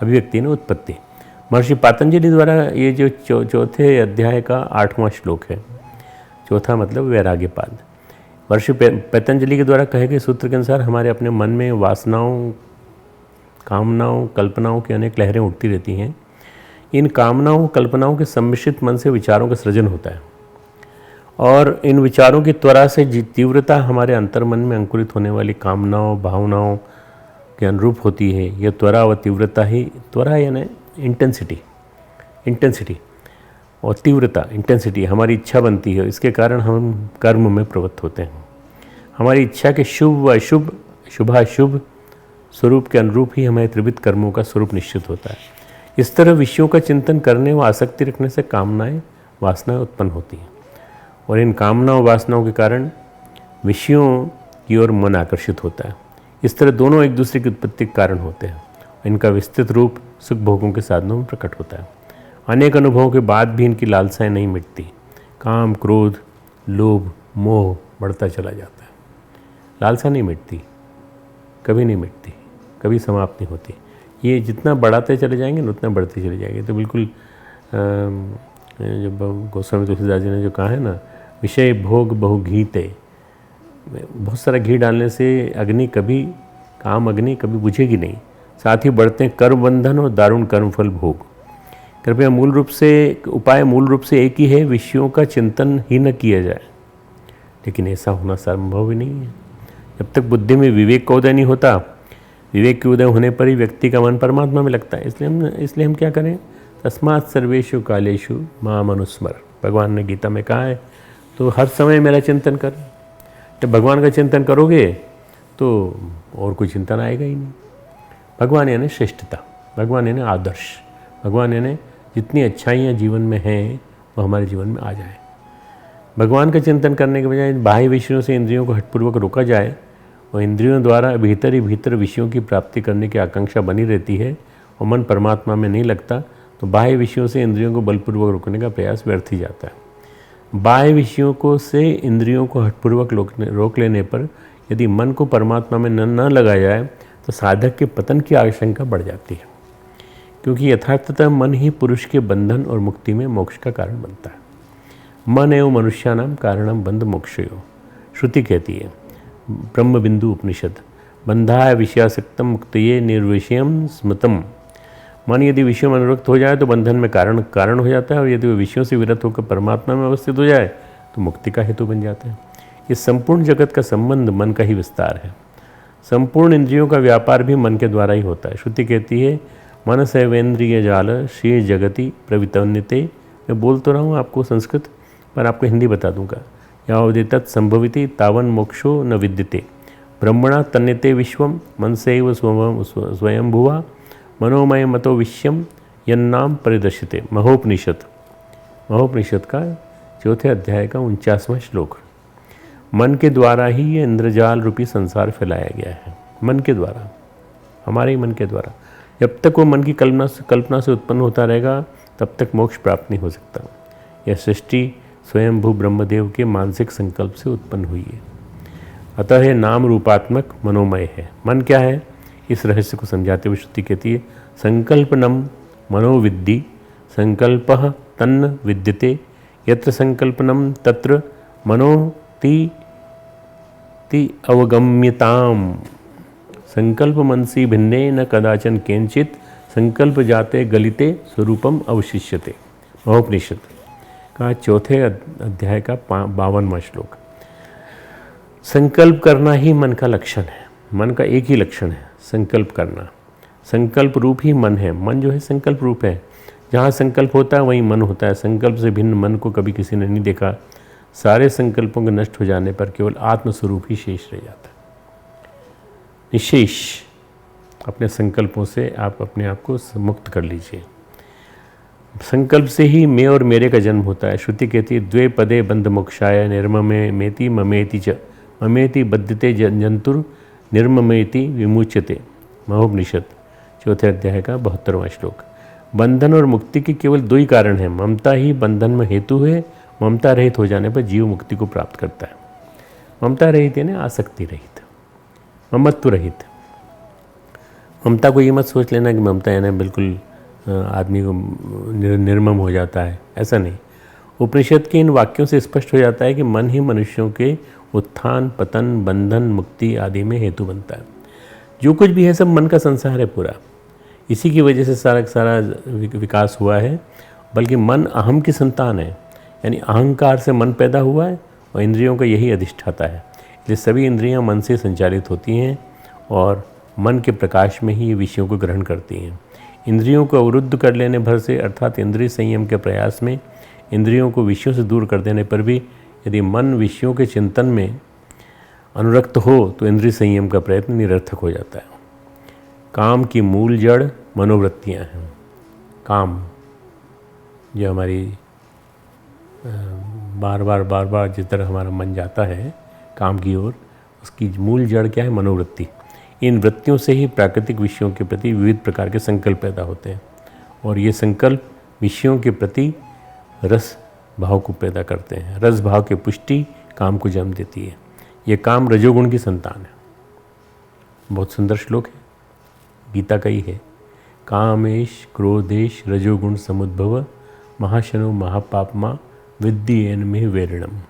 अभिव्यक्ति ने उत्पत्ति। महर्षि पतंजलि द्वारा ये जो चौथे अध्याय का 8वां श्लोक है, चौथा मतलब वैराग्य पाद। महर्षि पतंजलि के द्वारा कहे गए सूत्र के अनुसार हमारे अपने मन में वासनाओं, कामनाओं, कल्पनाओं की अनेक लहरें उठती रहती हैं। इन कामनाओं, कल्पनाओं के सम्मिश्रित मन से विचारों का सृजन होता है, और इन विचारों की त्वरा से तीव्रता हमारे अंतर्मन में अंकुरित होने वाली कामनाओं, भावनाओं के अनुरूप होती है। यह त्वरा व तीव्रता ही, त्वरा यानी इंटेंसिटी और तीव्रता इंटेंसिटी हमारी इच्छा बनती है। इसके कारण हम कर्म में प्रवृत्त होते हैं। हमारी इच्छा के शुभ व अशुभ, शुभाशुभ स्वरूप के अनुरूप ही हमारे त्रिविध कर्मों का स्वरूप निश्चित होता है। इस तरह विषयों का चिंतन करने व आसक्ति रखने से कामनाएं, वासनाएं उत्पन्न होती हैं, और इन कामनाओं वासनाओं के कारण विषयों की ओर मन आकर्षित होता है। इस तरह दोनों एक दूसरे की उत्पत्ति के कारण होते हैं। इनका विस्तृत रूप सुख भोगों के साधनों में प्रकट होता है। अनेक अनुभवों के बाद भी इनकी लालसाएं नहीं मिटती। काम, क्रोध, लोभ, मोह बढ़ता चला जाता है। लालसा नहीं मिटती, कभी नहीं मिटती, कभी समाप्त नहीं होती। ये जितना बढ़ाते चले जाएंगे ना उतना बढ़ते चले जाएंगे। तो बिल्कुल जो गोस्वामी तुलसीदास जी ने जो कहा है ना, विषय भोग बहु घीते, बहुत सारा घी डालने से अग्नि कभी, काम अग्नि कभी बुझेगी नहीं। साथ ही बढ़ते हैं कर्म बंधन और दारुण कर्मफल भोग। कृपया उपाय मूल रूप से एक ही है, विषयों का चिंतन ही न किया जाए। लेकिन ऐसा होना संभव ही नहीं है जब तक बुद्धि में विवेक का उदय नहीं होता। विवेक के उदय होने पर ही व्यक्ति का मन परमात्मा में लगता है। इसलिए हम क्या करें, तस्मात् सर्वेषु कालेषु माम अनुस्मर, भगवान ने गीता में कहा है। तो हर समय मेरा चिंतन कर। जब भगवान का चिंतन करोगे तो और कोई चिंतन आएगा ही नहीं। भगवान यानी श्रेष्ठता, भगवान यानी आदर्श, भगवान यानी जितनी अच्छाइयाँ जीवन में हैं वो हमारे जीवन में आ जाए। भगवान का चिंतन करने के बजाय बाह्य विषयों से इंद्रियों को हठपूर्वक रोका जाए और इंद्रियों द्वारा भीतर ही भीतर विषयों की प्राप्ति करने की आकांक्षा बनी रहती है और मन परमात्मा में नहीं लगता, तो बाह्य विषयों से इंद्रियों को बलपूर्वक रोकने का प्रयास व्यर्थ ही जाता है। बाह्य विषयों से इंद्रियों को हठपूर्वक रोक लेने पर यदि मन को परमात्मा में न लगाया जाए तो साधक के पतन की आशंका बढ़ जाती है, क्योंकि यथार्थतः मन ही पुरुष के बंधन और मुक्ति में मोक्ष का कारण बनता है। मन एवं मनुष्यानाम कारणम बंध मोक्षयो, श्रुति कहती है, ब्रह्म बिंदु उपनिषद, बंधाय विषयासक्तम मुक्तये निर्विषयम स्मृतम। मन यदि विषयों में अनुरक्त हो जाए तो बंधन में कारण हो जाता है, और यदि वह विषयों से विरत होकर परमात्मा में अवस्थित हो जाए तो मुक्ति का हेतु बन जाता है। इस संपूर्ण जगत का संबंध मन का ही विस्तार है। संपूर्ण इंद्रियों का व्यापार भी मन के द्वारा ही होता है। श्रुति कहती है, मन सैवेंद्रिय जाल श्री जगति प्रवितन्यते। मैं बोल तो रहा हूँ आपको संस्कृत, पर आपको हिंदी बता दूंगा। यावदेतत् संभविति तावन मोक्षो न विद्यते, ब्रह्मणा तन्यते विश्वम मन सैव स्वयं भुवा मनोमय मतो विश्यम यन्नाम परिदर्शिते। महोपनिषद का 4 अध्याय का 49वां श्लोक। मन के द्वारा ही ये इंद्रजाल रूपी संसार फैलाया गया है, मन के द्वारा, हमारे ही मन के द्वारा। जब तक वो मन की कल्पना से उत्पन्न होता रहेगा तब तक मोक्ष प्राप्त नहीं हो सकता। यह सृष्टि स्वयंभू ब्रह्मदेव के मानसिक संकल्प से उत्पन्न हुई है, अतः यह नाम रूपात्मक मनोमय है। मन क्या है, इस रहस्य को समझाते हुए श्रुति कहती है, संकल्पनम मनोविद्धि संकल्पः तन्न विद्यते, यत्र संकल्पनम तत्र मनोति अवगम्यताम। संकल्प मनसी भिन्ने न कदाचन केंचित संकल्प जाते गलिते स्वरूपम अवशिष्यते। महोपनिषद का 4 अध्याय का 52वां श्लोक। संकल्प करना ही मन का लक्षण है, मन का एक ही लक्षण है, संकल्प करना। संकल्प रूप ही मन है, मन जो है संकल्प रूप है। जहाँ संकल्प होता है वहीं मन होता है। संकल्प से भिन्न मन को कभी किसी ने नहीं देखा। सारे संकल्पों के नष्ट हो जाने पर केवल आत्मस्वरूप ही शेष रह जाता है। निशेष अपने संकल्पों से आप अपने आप को मुक्त कर लीजिए। संकल्प से ही मैं और मेरे का जन्म होता है। श्रुति कहती है, द्वे पदे बंध मोक्षाय निर्ममे मेति ममेति च ममेति बद्धते जंतुर निर्ममेति विमुच्यते। महोपनिषद 4 अध्याय का 72वां श्लोक। बंधन और मुक्ति के केवल 2 ही कारण हैं। ममता ही बंधन में हेतु है। ममता रहित हो जाने पर जीव मुक्ति को प्राप्त करता है। ममता रहित यानी आसक्ति रहित, ममत्व रहित। ममता को ये मत सोच लेना कि ममता यानी बिल्कुल आदमी को निर्मम हो जाता है, ऐसा नहीं। उपनिषद के इन वाक्यों से स्पष्ट हो जाता है कि मन ही मनुष्यों के उत्थान पतन बंधन मुक्ति आदि में हेतु बनता है। जो कुछ भी है सब मन का संसार है पूरा। इसी की वजह से सारा विकास हुआ है। बल्कि मन अहम की संतान है, यानी अहंकार से मन पैदा हुआ है और इंद्रियों का यही अधिष्ठाता है। इसलिए सभी इंद्रियां मन से संचालित होती हैं और मन के प्रकाश में ही ये विषयों को ग्रहण करती हैं। इंद्रियों को अवरुद्ध कर लेने भर से, अर्थात इंद्रिय संयम के प्रयास में इंद्रियों को विषयों से दूर कर देने पर भी यदि मन विषयों के चिंतन में अनुरक्त हो तो इंद्रिय संयम का प्रयत्न निरर्थक हो जाता है। काम की मूल जड़ मनोवृत्तियाँ हैं। काम जो हमारी बार बार जिस तरह हमारा मन जाता है काम की ओर, उसकी मूल जड़ क्या है, मनोवृत्ति। इन वृत्तियों से ही प्राकृतिक विषयों के प्रति विविध प्रकार के संकल्प पैदा होते हैं और ये संकल्प विषयों के प्रति रस भाव को पैदा करते हैं। रस भाव की पुष्टि काम को जन्म देती है। ये काम रजोगुण की संतान है। बहुत सुंदर श्लोक है, गीता का ही है। कामेश क्रोधेश रजोगुण समुद्भव महाशनो महापापमा विद्येन में वेरणम।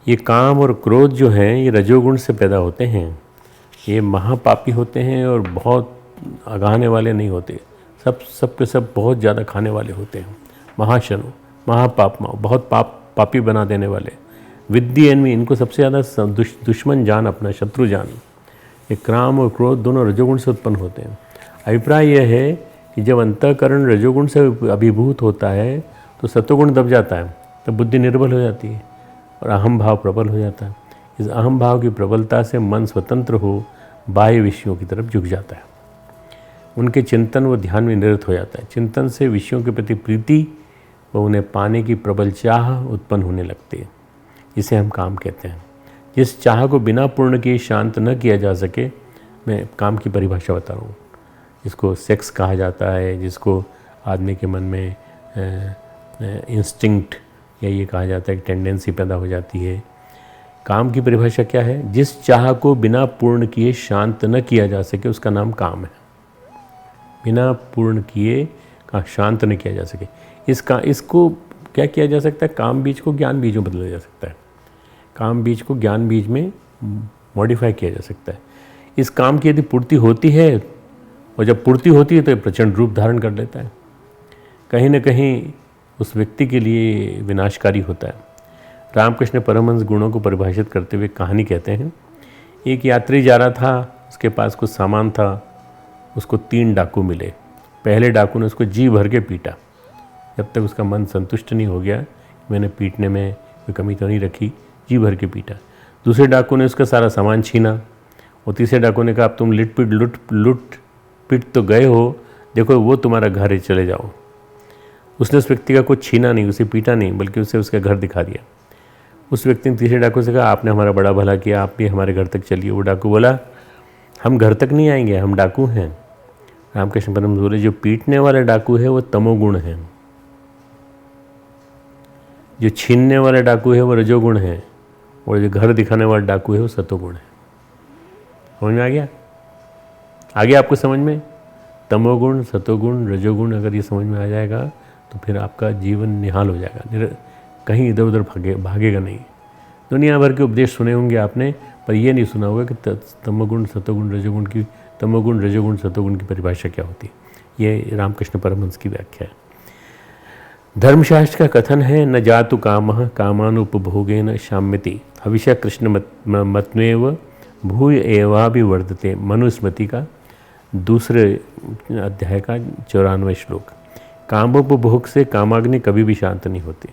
ये काम और क्रोध जो हैं ये रजोगुण से पैदा होते हैं। ये महापापी होते हैं और बहुत अगाने वाले नहीं होते। सब के सब बहुत ज़्यादा खाने वाले होते हैं। महाशनो महापापमा, बहुत पापी बना देने वाले। विद्येन में, इनको सबसे ज़्यादा दुश्मन जान, अपना शत्रु जान। ये काम और क्रोध दोनों रजोगुण से उत्पन्न होते हैं। अभिप्राय यह है कि जब अंतःकरण रजोगुण से अभिभूत होता है तो सत्वगुण दब जाता है, तब बुद्धि निर्बल हो जाती है और अहम भाव प्रबल हो जाता है। इस अहम भाव की प्रबलता से मन स्वतंत्र हो बाह्य विषयों की तरफ झुक जाता है। उनके चिंतन व ध्यान में निरत हो जाता है। चिंतन से विषयों के प्रति प्रीति व उन्हें पाने की प्रबल चाह उत्पन्न होने लगती है, जिसे हम काम कहते हैं। जिस चाह को बिना पूर्ण किए शांत न किया जा सके, मैं काम की परिभाषा बता रहा हूँ, जिसको सेक्स कहा जाता है, जिसको आदमी के मन में इंस्टिंक्ट या ये कहा जाता है कि टेंडेंसी पैदा हो जाती है। काम की परिभाषा क्या है? जिस चाह को बिना पूर्ण किए शांत न किया जा सके उसका नाम काम है। बिना पूर्ण किए का शांत न किया जा सके, इसको क्या किया जा सकता है? काम बीज को ज्ञान बीज में बदला जा सकता है। काम बीज को ज्ञान बीज में मॉडिफाई किया जा सकता है। इस काम की यदि पूर्ति होती है, और जब पूर्ति होती है तो ये प्रचंड रूप धारण कर लेता है, कहीं न कहीं उस व्यक्ति के लिए विनाशकारी होता है। रामकृष्ण परमहंस गुणों को परिभाषित करते हुए कहानी कहते हैं, एक यात्री जा रहा था, उसके पास कुछ सामान था, उसको 3 डाकू मिले। पहले डाकू ने उसको जी भर के पीटा, जब तक उसका मन संतुष्ट नहीं हो गया, मैंने पीटने में कोई कमी तो नहीं रखी, जी भर के पीटा। दूसरे डाकू ने उसका सारा सामान छीना, और तीसरे डाकू ने कहा अब तुम लुट पिट तो गए हो, देखो वो तुम्हारा घर है, चले जाओ। उसने उस व्यक्ति का कुछ छीना नहीं, उसे पीटा नहीं, बल्कि उसे उसका घर दिखा दिया। उस व्यक्ति ने तीसरे डाकू से कहा आपने हमारा बड़ा भला किया, आप भी हमारे घर तक चलिए। वो डाकू बोला हम घर तक नहीं आएंगे, हम डाकू हैं। रामकृष्ण परमहंस बोले जो पीटने वाला डाकू है वो तमोगुण है, जो छीनने वाला डाकू है वो रजोगुण है, और जो घर दिखाने वाला डाकू है वो सतोगुण है। समझ में आ गया? आ गया आपको समझ में? तमोगुण, सतोगुण, रजोगुण अगर ये समझ में आ जाएगा तो फिर आपका जीवन निहाल हो जाएगा, कहीं इधर उधर भागेगा नहीं। दुनिया भर के उपदेश सुने होंगे आपने, पर ये नहीं सुना होगा कि तमोगुण, सतोगुण, रजोगुण की तमोगुण, रजोगुण, सतोगुण की परिभाषा क्या होती है। ये रामकृष्ण परमहंस की व्याख्या है। धर्मशास्त्र का कथन है न जातु कामः कामानुपभोगेन शाम्यति हविषा कृष्ण मतमेव भूय एवाभिवर्धते। मनुस्मृति का 2 अध्याय का 94 श्लोक। कामोपभोग से कामाग्नि कभी भी शांत नहीं होती।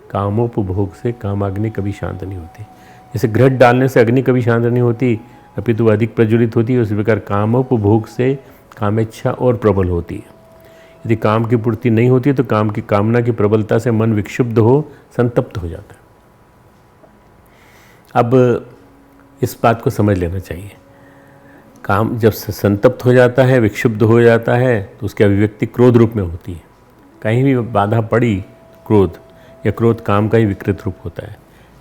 कामोपभोग से कामाग्नि कभी शांत नहीं होती। जैसे घृत डालने से अग्नि कभी शांत नहीं होती, अपितु अधिक प्रज्वलित होती है, उसी प्रकार कामोपभोग से कामेच्छा और प्रबल होती है। यदि काम की पूर्ति नहीं होती तो काम की कामना की प्रबलता से मन विक्षुब्ध हो, संतप्त हो जाता है। अब इस बात को समझ लेना चाहिए, काम जब संतप्त हो जाता है, विक्षुब्ध हो जाता है, तो उसकी अभिव्यक्ति क्रोध रूप में होती है। कहीं भी बाधा पड़ी, क्रोध, या क्रोध काम का ही विकृत रूप होता है।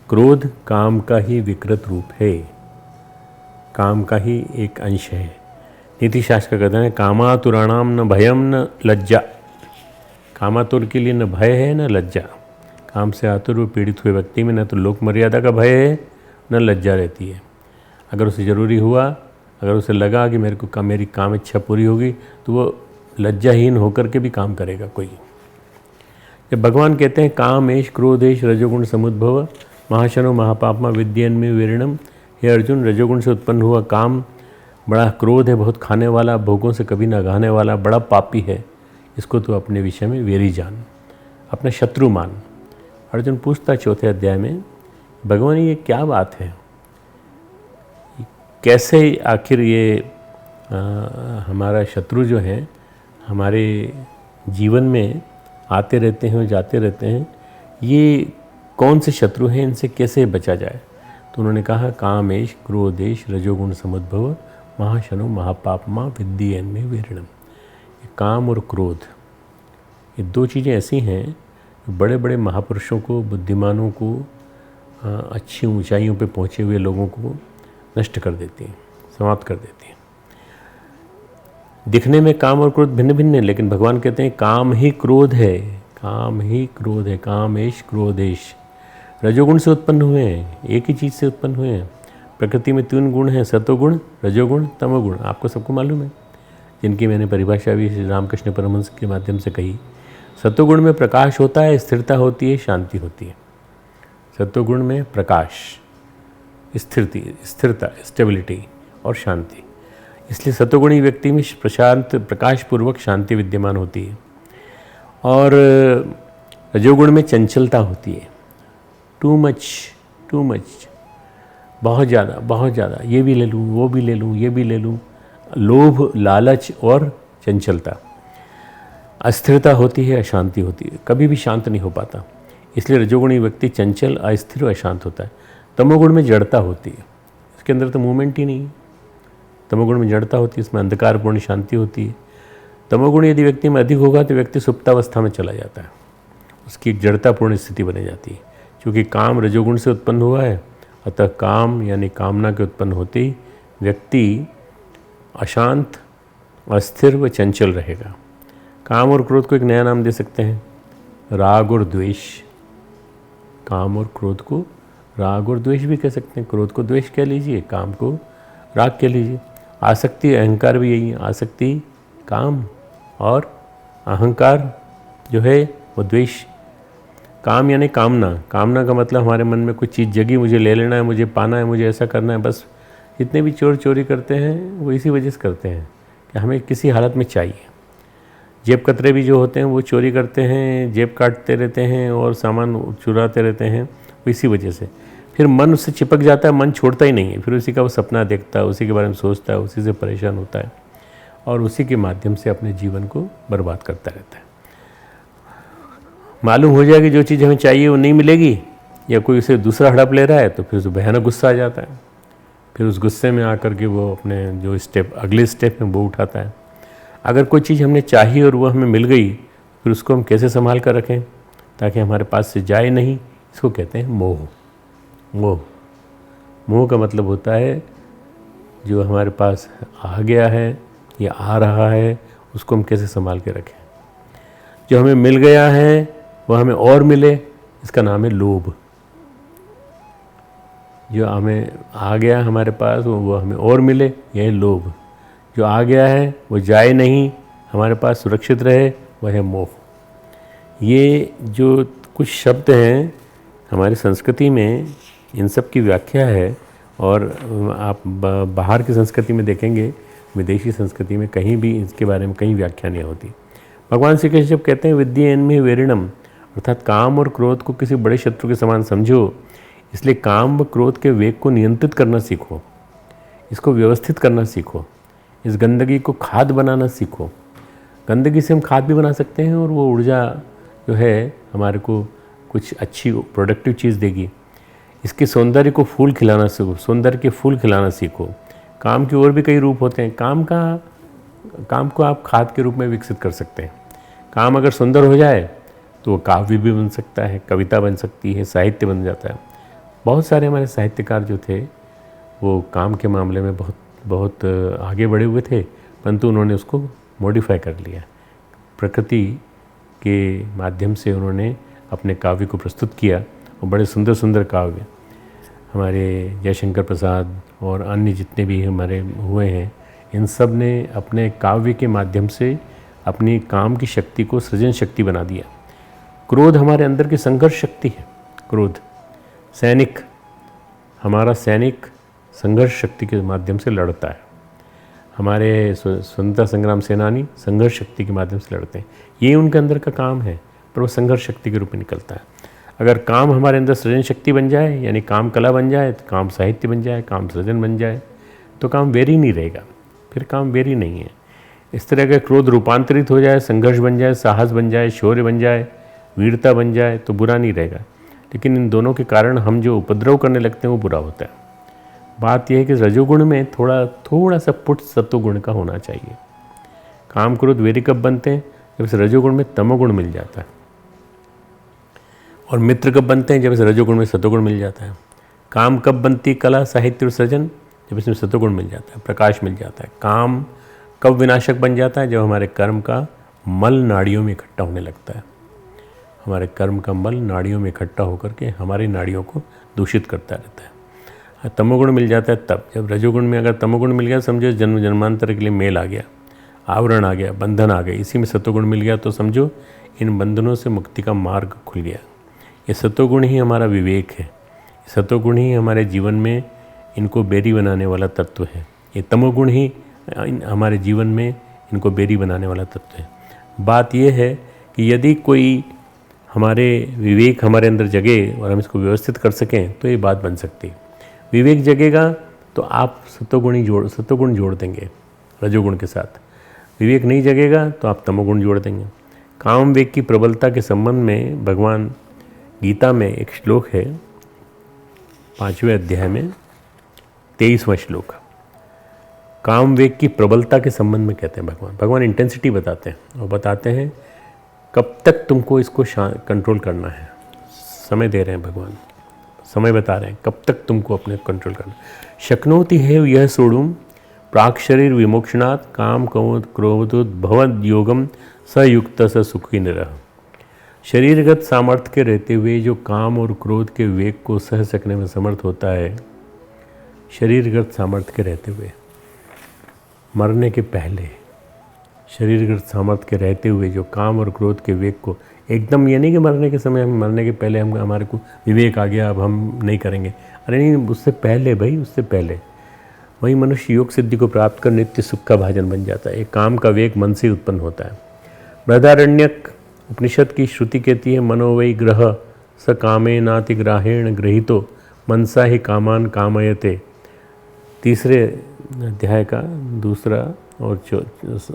क्रोध काम का ही विकृत रूप है, काम का ही एक अंश है। नीति शास्त्र का कहते हैं कामातुराणाम न भयम न लज्जा। कामातुर के लिए न भय है न लज्जा। काम से आतुर व पीड़ित हुए व्यक्ति में न तो लोक मर्यादा का भय है न लज्जा रहती है। अगर उसे ज़रूरी हुआ, अगर उसे लगा कि मेरी काम इच्छा पूरी होगी, तो वो लज्जाहीन होकर के भी काम करेगा कोई। जब भगवान कहते हैं कामेश क्रोधेश रजोगुण समुद्भव महाशनो महापापमा विद्यन्मे वीरणम, हे अर्जुन रजोगुण से उत्पन्न हुआ काम बड़ा क्रोध है, बहुत खाने वाला, भोगों से कभी न गाने वाला, बड़ा पापी है, इसको तो अपने विषय में वेरी जान, अपना शत्रु मान। अर्जुन पूछता 4 अध्याय में, भगवान ये क्या बात है, कैसे आखिर ये हमारा शत्रु जो है हमारे जीवन में आते रहते हैं और जाते रहते हैं, ये कौन से शत्रु हैं, इनसे कैसे बचा जाए। तो उन्होंने कहा कामेश क्रोधेश रजोगुण समुद्भव महाशनो महापापमा विद्यन्मे वीरणम। काम और क्रोध, ये 2 चीज़ें ऐसी हैं जो बड़े बड़े महापुरुषों को, बुद्धिमानों को, अच्छी ऊंचाइयों पे पहुँचे हुए लोगों को नष्ट कर देती हैं, समाप्त कर देती हैं। दिखने में काम और क्रोध भिन्न भिन्न है, लेकिन भगवान कहते हैं काम ही क्रोध है, काम ही क्रोध है। कामेश क्रोधेश रजोगुण से उत्पन्न हुए हैं, एक ही चीज़ से उत्पन्न हुए हैं। प्रकृति में 3 गुण हैं, सतोगुण, रजोगुण, तमोगुण, आपको सबको मालूम है, जिनकी मैंने परिभाषा भी श्री रामकृष्ण परमहंस के माध्यम से कही। सतोगुण में प्रकाश होता है, स्थिरता होती है, शांति होती है। सतोगुण में प्रकाश, स्थिरता, स्टेबिलिटी और शांति। इसलिए सतोगुणी व्यक्ति में प्रशांत, प्रकाशपूर्वक शांति विद्यमान होती है। और रजोगुण में चंचलता होती है, टू मच, बहुत ज़्यादा, ये भी ले लूँ, वो भी ले लूँ, ये भी ले लूँ, लोभ, लालच और चंचलता। अस्थिरता होती है, अशांति होती है, कभी भी शांत नहीं हो पाता। इसलिए रजोगुणी व्यक्ति चंचल, अस्थिर और अशांत होता है। तमोगुण में जड़ता होती है, इसके अंदर तो मूवमेंट ही नहीं है। तमोगुण में जड़ता होती है, इसमें अंधकारपूर्ण शांति होती है। तमोगुण यदि व्यक्ति में अधिक होगा तो व्यक्ति सुप्तावस्था में चला जाता है, उसकी जड़तापूर्ण स्थिति बनी जाती है। क्योंकि काम रजोगुण से उत्पन्न हुआ है अतः काम यानी कामना के उत्पन्न होते ही व्यक्ति अशांत, अस्थिर व चंचल रहेगा। काम और क्रोध को एक नया नाम दे सकते हैं, राग और द्वेष। काम और क्रोध को राग और द्वेष भी कह सकते हैं। क्रोध को द्वेष कह लीजिए, काम को राग कह लीजिए। आसक्ति, अहंकार भी यही है। आसक्ति काम और अहंकार जो है वो द्वेष। काम यानी कामना। कामना का मतलब हमारे मन में कुछ चीज़ जगी, मुझे ले लेना है, मुझे पाना है, मुझे ऐसा करना है। बस जितने भी चोर चोरी करते हैं वो इसी वजह से करते हैं कि हमें किसी हालत में चाहिए। जेब कतरे भी जो होते हैं वो चोरी करते हैं, जेब काटते रहते हैं और सामान चुराते रहते हैं, वो इसी वजह से। फिर मन उससे चिपक जाता है, मन छोड़ता ही नहीं है। फिर उसी का वो सपना देखता है, उसी के बारे में सोचता है, उसी से परेशान होता है और उसी के माध्यम से अपने जीवन को बर्बाद करता रहता है। मालूम हो जाए कि जो चीज़ हमें चाहिए वो नहीं मिलेगी या कोई उसे दूसरा हड़प ले रहा है तो फिर उसे भयानक गुस्सा आ जाता है। फिर उस गुस्से में आकर के वो अपने जो अगले स्टेप है वो उठाता है। अगर कोई चीज़ हमने चाहिए और वो हमें मिल गई, फिर उसको हम कैसे संभाल कर रखें ताकि हमारे पास से जाए नहीं, इसको कहते हैं मोह। मोह मोह का मतलब होता है जो हमारे पास आ गया है या आ रहा है उसको हम कैसे संभाल के रखें। जो हमें मिल गया है वह हमें और मिले, इसका नाम है लोभ। जो हमें आ गया हमारे पास वो हमें और मिले, यह है लोभ। जो आ गया है वो जाए नहीं, हमारे पास सुरक्षित रहे, वह है मोह। ये जो कुछ शब्द हैं हमारी संस्कृति में, इन सब की व्याख्या है। और आप बाहर की संस्कृति में देखेंगे, विदेशी संस्कृति में कहीं भी इसके बारे में कहीं व्याख्या नहीं होती। भगवान श्री कृष्ण जब कहते हैं विद्येन्मे वेरिणम, अर्थात काम और क्रोध को किसी बड़े शत्रु के समान समझो, इसलिए काम व क्रोध के वेग को नियंत्रित करना सीखो, इसको व्यवस्थित करना सीखो, इस गंदगी को खाद बनाना सीखो। गंदगी से हम खाद भी बना सकते हैं और वो ऊर्जा जो है हमारे को कुछ अच्छी प्रोडक्टिव चीज़ देगी। इसके सौंदर्य को फूल खिलाना सीखो, सौंदर्य के फूल खिलाना सीखो। काम के और भी कई रूप होते हैं। काम को आप खाद के रूप में विकसित कर सकते हैं। काम अगर सुंदर हो जाए तो वो काव्य भी बन सकता है, कविता बन सकती है, साहित्य बन जाता है। बहुत सारे हमारे साहित्यकार जो थे वो काम के मामले में बहुत आगे बढ़े हुए थे, परंतु उन्होंने उसको मॉडिफाई कर लिया। प्रकृति के माध्यम से उन्होंने अपने काव्य को प्रस्तुत किया और बड़े सुंदर सुंदर काव्य हमारे जयशंकर प्रसाद और अन्य जितने भी हमारे हुए हैं, इन सब ने अपने काव्य के माध्यम से अपनी काम की शक्ति को सृजन शक्ति बना दिया। क्रोध हमारे अंदर की संघर्ष शक्ति है। क्रोध सैनिक, हमारा सैनिक संघर्ष शक्ति के माध्यम से लड़ता है। हमारे स्वतंत्रता संग्राम सेनानी संघर्ष शक्ति के माध्यम से लड़ते हैं। ये उनके अंदर का काम है, पर वो संघर्ष शक्ति के रूप में निकलता है। अगर काम हमारे अंदर सृजन शक्ति बन जाए, यानी काम कला बन जाए, तो काम साहित्य बन जाए, काम सृजन बन जाए, तो काम वेरी नहीं रहेगा। फिर काम वेरी नहीं है। इस तरह का क्रोध रूपांतरित हो जाए, संघर्ष बन जाए, साहस बन जाए, शौर्य बन जाए, वीरता बन जाए, तो बुरा नहीं रहेगा। लेकिन इन दोनों के कारण हम जो उपद्रव करने लगते हैं वो बुरा होता है। बात यह है कि रजोगुण में थोड़ा सा पुट सत्वगुण का होना चाहिए। काम क्रोध वेरी कब बनते हैं? जब इस रजोगुण में तमोगुण मिल जाता है। और मित्र कब बनते हैं? जब इस रजोगुण में सत्वगुण मिल जाता है। काम कब बनती है? कला, साहित्य और सृजन, जब इसमें सत्वगुण मिल जाता है, प्रकाश मिल जाता है। काम कब विनाशक बन जाता है? जब हमारे कर्म का मल नाड़ियों में इकट्ठा होने लगता है। हमारे कर्म का मल नाड़ियों में इकट्ठा होकर के हमारी नाड़ियों को दूषित करता रहता है। तमोगुण मिल जाता है तब। जब रजोगुण में अगर तमोगुण मिल गया, समझो जन्म जन्मांतर के लिए मेल आ गया, आवरण आ गया, बंधन आ गए। इसी में सत्वगुण मिल गया तो समझो इन बंधनों से मुक्ति का मार्ग खुल गया। ये सत्वगुण ही हमारा विवेक है। सत्वगुण ही हमारे जीवन में इनको बेरी बनाने वाला तत्व है। ये तमोगुण ही हमारे जीवन में इनको बेरी बनाने वाला तत्व है। बात यह है कि यदि कोई हमारे विवेक हमारे अंदर जगे और हम इसको व्यवस्थित कर सकें तो ये बात बन सकती है। विवेक जगेगा तो आप सत्वगुण जोड़ देंगे रजोगुण के साथ। विवेक नहीं जगेगा तो आप तमोगुण जोड़ देंगे। काम वेग की प्रबलता के संबंध में भगवान गीता में एक श्लोक है, 5वें अध्याय में 23वां श्लोक। काम वेग की प्रबलता के संबंध में कहते हैं भगवान इंटेंसिटी बताते हैं और बताते हैं कब तक तुमको इसको कंट्रोल करना है। समय दे रहे हैं भगवान, समय बता रहे हैं कब तक तुमको अपने कंट्रोल करना। शक्नोति है यह सोड़ुम प्राक शरीर विमोक्षणात् काम क्रोधोद्भवद योगम सयुक्त स सुखी निरह। शरीरगत सामर्थ्य के रहते हुए जो काम और क्रोध के वेग को सह सकने में समर्थ होता है, शरीरगत सामर्थ्य के रहते हुए, मरने के पहले शरीरगत सामर्थ्य के रहते हुए जो काम और क्रोध के वेग को, एकदम ये नहीं कि मरने के समय, हम मरने के पहले हम हमारे को विवेक आ गया अब हम नहीं करेंगे, अरे नहीं, उससे पहले भाई, उससे पहले वही मनुष्य योग सिद्धि को प्राप्त कर नित्य सुख का भाजन बन जाता है। एक काम का वेग मन से उत्पन्न होता है। बृहदारण्यक उपनिषद की श्रुति कहती है मनोवै ग्रह स कामे नातिग्राहेण गृहीतो मनसा ही कामान कामयते। तीसरे अध्याय का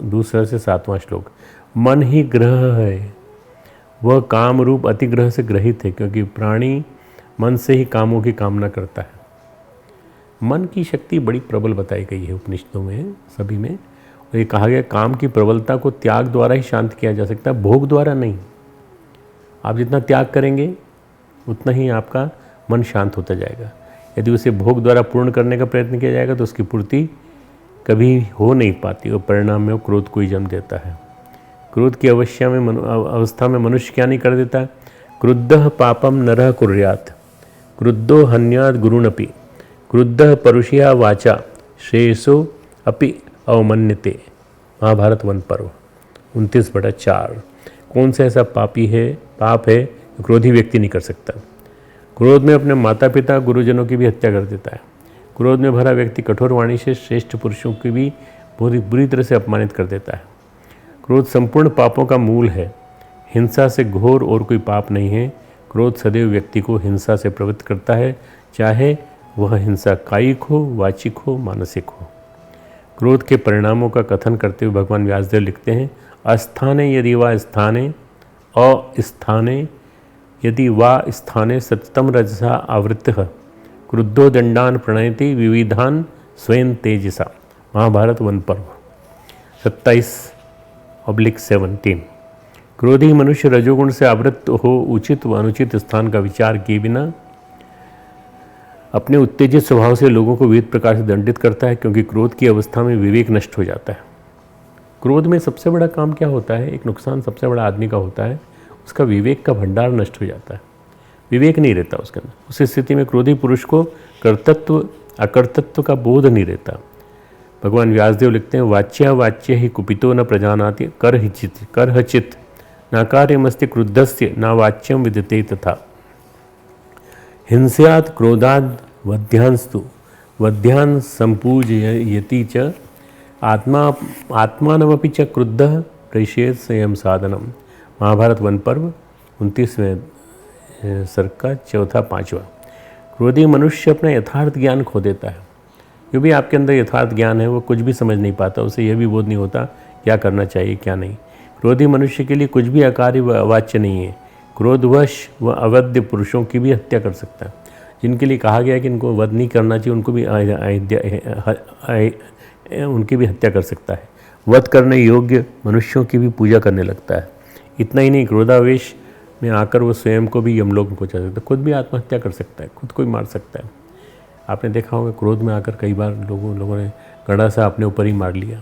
दूसरा से 7वां श्लोक। मन ही ग्रह है, वह काम रूप अतिग्रह से ग्रहित है, क्योंकि प्राणी मन से ही कामों की कामना करता है। मन की शक्ति बड़ी प्रबल बताई गई है उपनिषदों में, सभी में। और ये कहा गया काम की प्रबलता को त्याग द्वारा ही शांत किया जा सकता है, भोग द्वारा नहीं। आप जितना त्याग करेंगे उतना ही आपका मन शांत होता जाएगा। यदि उसे भोग द्वारा पूर्ण करने का प्रयत्न किया जाएगा तो उसकी पूर्ति कभी हो नहीं पाती और परिणाम में वो क्रोध को ही जन्म देता है। क्रोध की अवस्था में मनुष्य क्या नहीं कर देता? क्रुद्धः पापम नरः कुर्यात्, क्रुद्धो हन्यात् गुरुनपि, क्रुद्धः परुषया वाचा, श्रेयसो अपि अवमन्यते। महाभारत वन पर्व 29/4। कौन सा ऐसा पाप है क्रोधी व्यक्ति नहीं कर सकता? क्रोध में अपने माता पिता गुरुजनों की भी हत्या कर देता है। क्रोध में भरा व्यक्ति कठोर वाणी से श्रेष्ठ पुरुषों की भी बुरी तरह से अपमानित कर देता है। क्रोध संपूर्ण पापों का मूल है। हिंसा से घोर और कोई पाप नहीं है। क्रोध सदैव व्यक्ति को हिंसा से प्रवृत्त करता है, चाहे वह हिंसा कायिक हो, वाचिक हो, मानसिक हो। क्रोध के परिणामों का कथन करते हुए भगवान व्यासदेव लिखते हैं, अस्थाने यदि वा स्थाने अस्थाने यदि वा स्थाने सततम रजसा आवृत्तः क्रुद्धो दंडान प्रणयति विविधान स्वयं तेजसा। महाभारत वन पर्व 27/17। क्रोधी मनुष्य रजोगुण से आवृत्त हो उचित व अनुचित स्थान का विचार किए बिना अपने उत्तेजित स्वभाव से लोगों को विविध प्रकार से दंडित करता है, क्योंकि क्रोध की अवस्था में विवेक नष्ट हो जाता है। क्रोध में सबसे बड़ा काम क्या होता है? एक नुकसान सबसे बड़ा आदमी का होता है, उसका विवेक का भंडार नष्ट हो जाता है। विवेक नहीं रहता उसके अंदर। उस स्थिति में क्रोधी पुरुष को कर्तृत्व अकर्तृत्व का बोध नहीं रहता। भगवान व्यासदेव लिखते हैं, वाच्य ही कुपितो न प्रजानाति करहचित न कार्यमस्ति क्रुद्धस्य न वाच्यम विदते तथा। हिंस्यात् क्रोधाद् वध्यांस्तु वध्यान् संपूजयति च आत्मानमपि च क्रुद्धः प्रेषयेत् संयम साधनम। महाभारत वन पर्व 29वें सर्ग का 4-5वां। क्रोधी मनुष्य अपना यथार्थ ज्ञान खो देता है। जो भी आपके अंदर यथार्थ ज्ञान है वो कुछ भी समझ नहीं पाता, उसे यह भी बोध नहीं होता क्या करना चाहिए क्या नहीं। क्रोधी मनुष्य के लिए कुछ भी अकार्य व अवाच्य नहीं है। क्रोधवश व अवध्य पुरुषों की भी हत्या कर सकता है। जिनके लिए कहा गया है कि इनको वध नहीं करना चाहिए, उनकी भी हत्या कर सकता है। वध करने योग्य मनुष्यों की भी पूजा करने लगता है। इतना ही नहीं, क्रोधावेश में आकर वो स्वयं को भी यमलोक में पहुंचा सकता है, खुद भी आत्महत्या कर सकता है, खुद को ही मार सकता है। आपने देखा होगा क्रोध में आकर कई बार लोगों ने गड़ा सा अपने ऊपर ही मार लिया,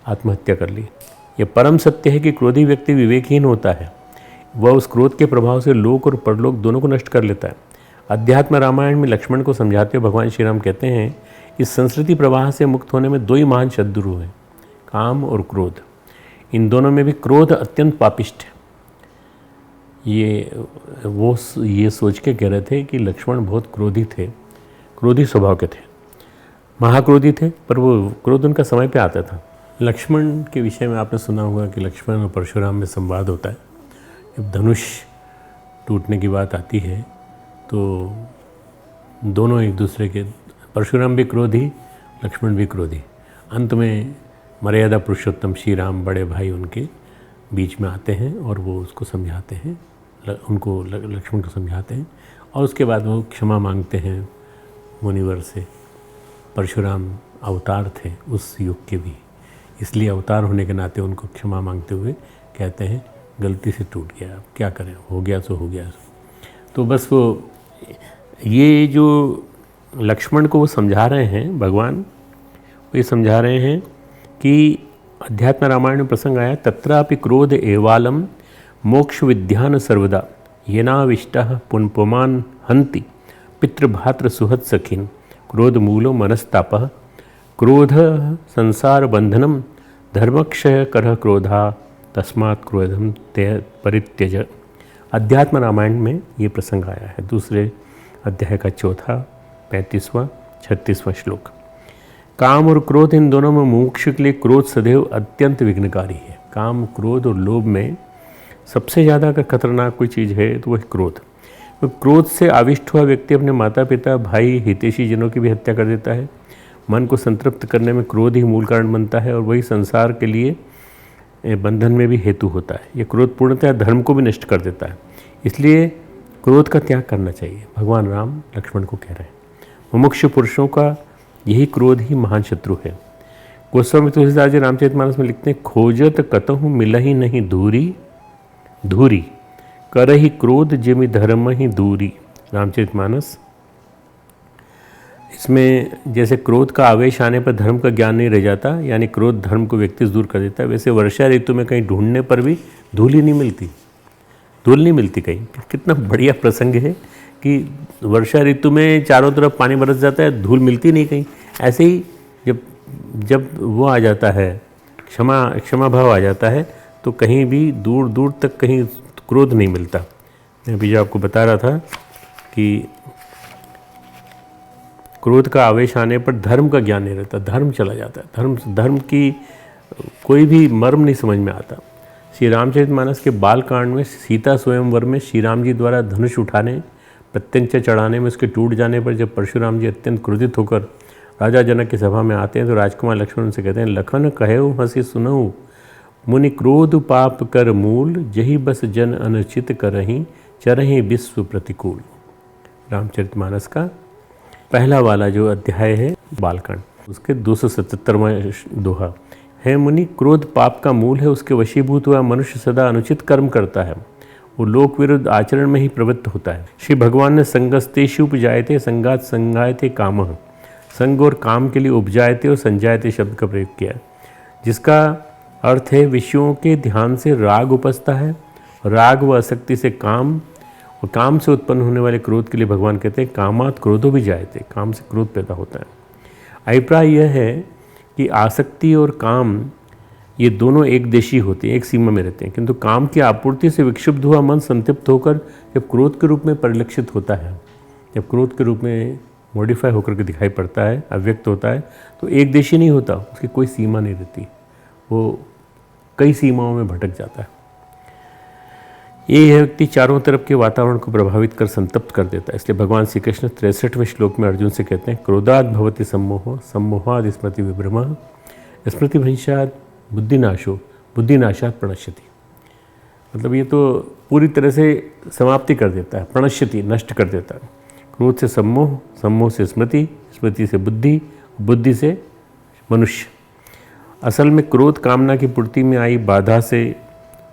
आत्महत्या कर ली। ये परम सत्य है कि क्रोधी व्यक्ति विवेकहीन होता है। वह उस क्रोध के प्रभाव से लोक और परलोक दोनों को नष्ट कर लेता है। अध्यात्म रामायण में लक्ष्मण को समझाते हुए भगवान श्री राम कहते हैं, इस संस्कृति प्रवाह से मुक्त होने में 2 ही महान शत्रु हैं, काम और क्रोध। इन दोनों में भी क्रोध अत्यंत पापिष्ट है। ये सोच के कह रहे थे कि लक्ष्मण बहुत क्रोधी थे, क्रोधी स्वभाव के थे, महाक्रोधी थे, पर वो क्रोध उनका समय पे आता था। लक्ष्मण के विषय में आपने सुना होगा कि लक्ष्मण और परशुराम में संवाद होता है। जब धनुष टूटने की बात आती है तो दोनों एक दूसरे के, परशुराम भी क्रोधी, लक्ष्मण भी क्रोधी। अंत में मर्यादा पुरुषोत्तम श्री राम बड़े भाई उनके बीच में आते हैं और वो उसको समझाते हैं, उनको लक्ष्मण को समझाते हैं, और उसके बाद वो क्षमा मांगते हैं मुनिवर से। परशुराम अवतार थे उस युग के भी, इसलिए अवतार होने के नाते उनको क्षमा मांगते हुए कहते हैं गलती से टूट गया, अब क्या करें, हो गया सो हो गया। तो बस वो ये जो लक्ष्मण को वो समझा रहे हैं भगवान, वो ये समझा रहे हैं कि अध्यात्म रामायण में प्रसंग आया, तत्रापि क्रोध एवालम मोक्ष विद्यान सर्वदा येनाविष्टः पुनपुमान हंति पितृभात्र सुहृद सखिन क्रोध मूलो मनस्तापः क्रोध संसार बंधनम धर्मक्षय करह क्रोधा तस्मात् क्रोधम ते परित्यज। अध्यात्म रामायण में ये प्रसंग आया है, दूसरे अध्याय का चौथा 35वां 36वां श्लोक। काम और क्रोध इन दोनों में मोक्ष के लिए क्रोध सदैव अत्यंत विघ्नकारी है। काम, क्रोध और लोभ में सबसे ज़्यादा अगर खतरनाक कोई चीज़ है तो वह क्रोध। तो क्रोध से आविष्ट हुआ व्यक्ति अपने माता पिता, भाई, हितैषी जनों की भी हत्या कर देता है। मन को संतृप्त करने में क्रोध ही मूल कारण बनता है और वही संसार के लिए बंधन में भी हेतु होता है। ये क्रोध पूर्णतः धर्म को भी नष्ट कर देता है। इसलिए क्रोध का त्याग करना चाहिए, भगवान राम लक्ष्मण को कह रहे हैं। मुमुक्ष पुरुषों का यही क्रोध ही महान शत्रु है। गोस्वामी तुलसीदास जी रामचरितमानस में लिखते हैं, खोजत कतहु मिलहि नहीं धूरी धूरी करहि क्रोध जिमि धर्म ही दूरी। रामचरितमानस। इसमें जैसे क्रोध का आवेश आने पर धर्म का ज्ञान नहीं रह जाता, यानी क्रोध धर्म को व्यक्ति से दूर कर देता है, वैसे वर्षा ऋतु में कहीं ढूंढने पर भी धूल ही नहीं मिलती, धूल नहीं मिलती कहीं। कितना बढ़िया प्रसंग है कि वर्षा ऋतु में चारों तरफ पानी बरस जाता है, धूल मिलती नहीं कहीं। ऐसे ही जब वो आ जाता है, क्षमा भाव आ जाता है, तो कहीं भी दूर दूर तक कहीं क्रोध नहीं मिलता। मैं अभी जो आपको बता रहा था कि क्रोध का आवेश आने पर धर्म का ज्ञान नहीं रहता, धर्म चला जाता है, धर्म की कोई भी मर्म नहीं समझ में आता। श्री रामचरितमानस के बालकांड में सीता स्वयंवर में श्री राम जी द्वारा धनुष उठाने, प्रत्यंचा चढ़ाने में उसके टूट जाने पर जब परशुराम जी अत्यंत क्रोधित होकर राजा जनक की सभा में आते हैं तो राजकुमार लक्ष्मण उनसे कहते हैं, लखन कहेऊ हंसी सुनऊ मुनि क्रोध पाप कर मूल जही बस जन अनुचित करहीं चरहीं विश्व प्रतिकूल। रामचरितमानस का पहला वाला जो अध्याय है बालकांड, उसके 277वां दोहा है, मुनि क्रोध पाप का मूल है, उसके वशीभूत हुआ मनुष्य सदा अनुचित कर्म करता है, वो लोक विरुद्ध आचरण में ही प्रवृत्त होता है। श्री भगवान ने संगस्तेषु उपजायते संगात संगायते कामः, संग और काम के लिए उपजायते और संजायते शब्द का प्रयोग किया, जिसका अर्थ है विषयों के ध्यान से राग उपजता है, राग व आसक्ति से काम, और काम से उत्पन्न होने वाले क्रोध के लिए भगवान कहते हैं कामात क्रोधो भी जायते, काम से क्रोध पैदा होता है। अभिप्राय यह है कि आसक्ति और काम ये दोनों एक देशी होते हैं, एक सीमा में रहते हैं, किंतु काम की आपूर्ति से विक्षुब्ध हुआ मन संतृप्त होकर जब क्रोध के रूप में परिलक्षित होता है, जब क्रोध के रूप में मॉडिफाई होकर के दिखाई पड़ता है, अव्यक्त होता है, तो एक देशी नहीं होता, उसकी कोई सीमा नहीं रहती, वो कई सीमाओं में भटक जाता है। ये व्यक्ति चारों तरफ के वातावरण को प्रभावित कर संतप्त कर देता है। इसलिए भगवान श्री कृष्ण 63वें श्लोक में अर्जुन से कहते हैं, क्रोधात् भवति सम्मोहो सम्मोहात् स्मृति विभ्रमः स्मृति भ्रंशात् बुद्धिनाशो बुद्धिनाशात् प्रणश्यति। मतलब ये तो पूरी तरह से समाप्ति कर देता है, प्रणश्यति नष्ट कर देता है। क्रोध से सम्मोह, सम्मोह से स्मृति, स्मृति से बुद्धि, बुद्धि से मनुष्य। असल में क्रोध कामना की पूर्ति में आई बाधा से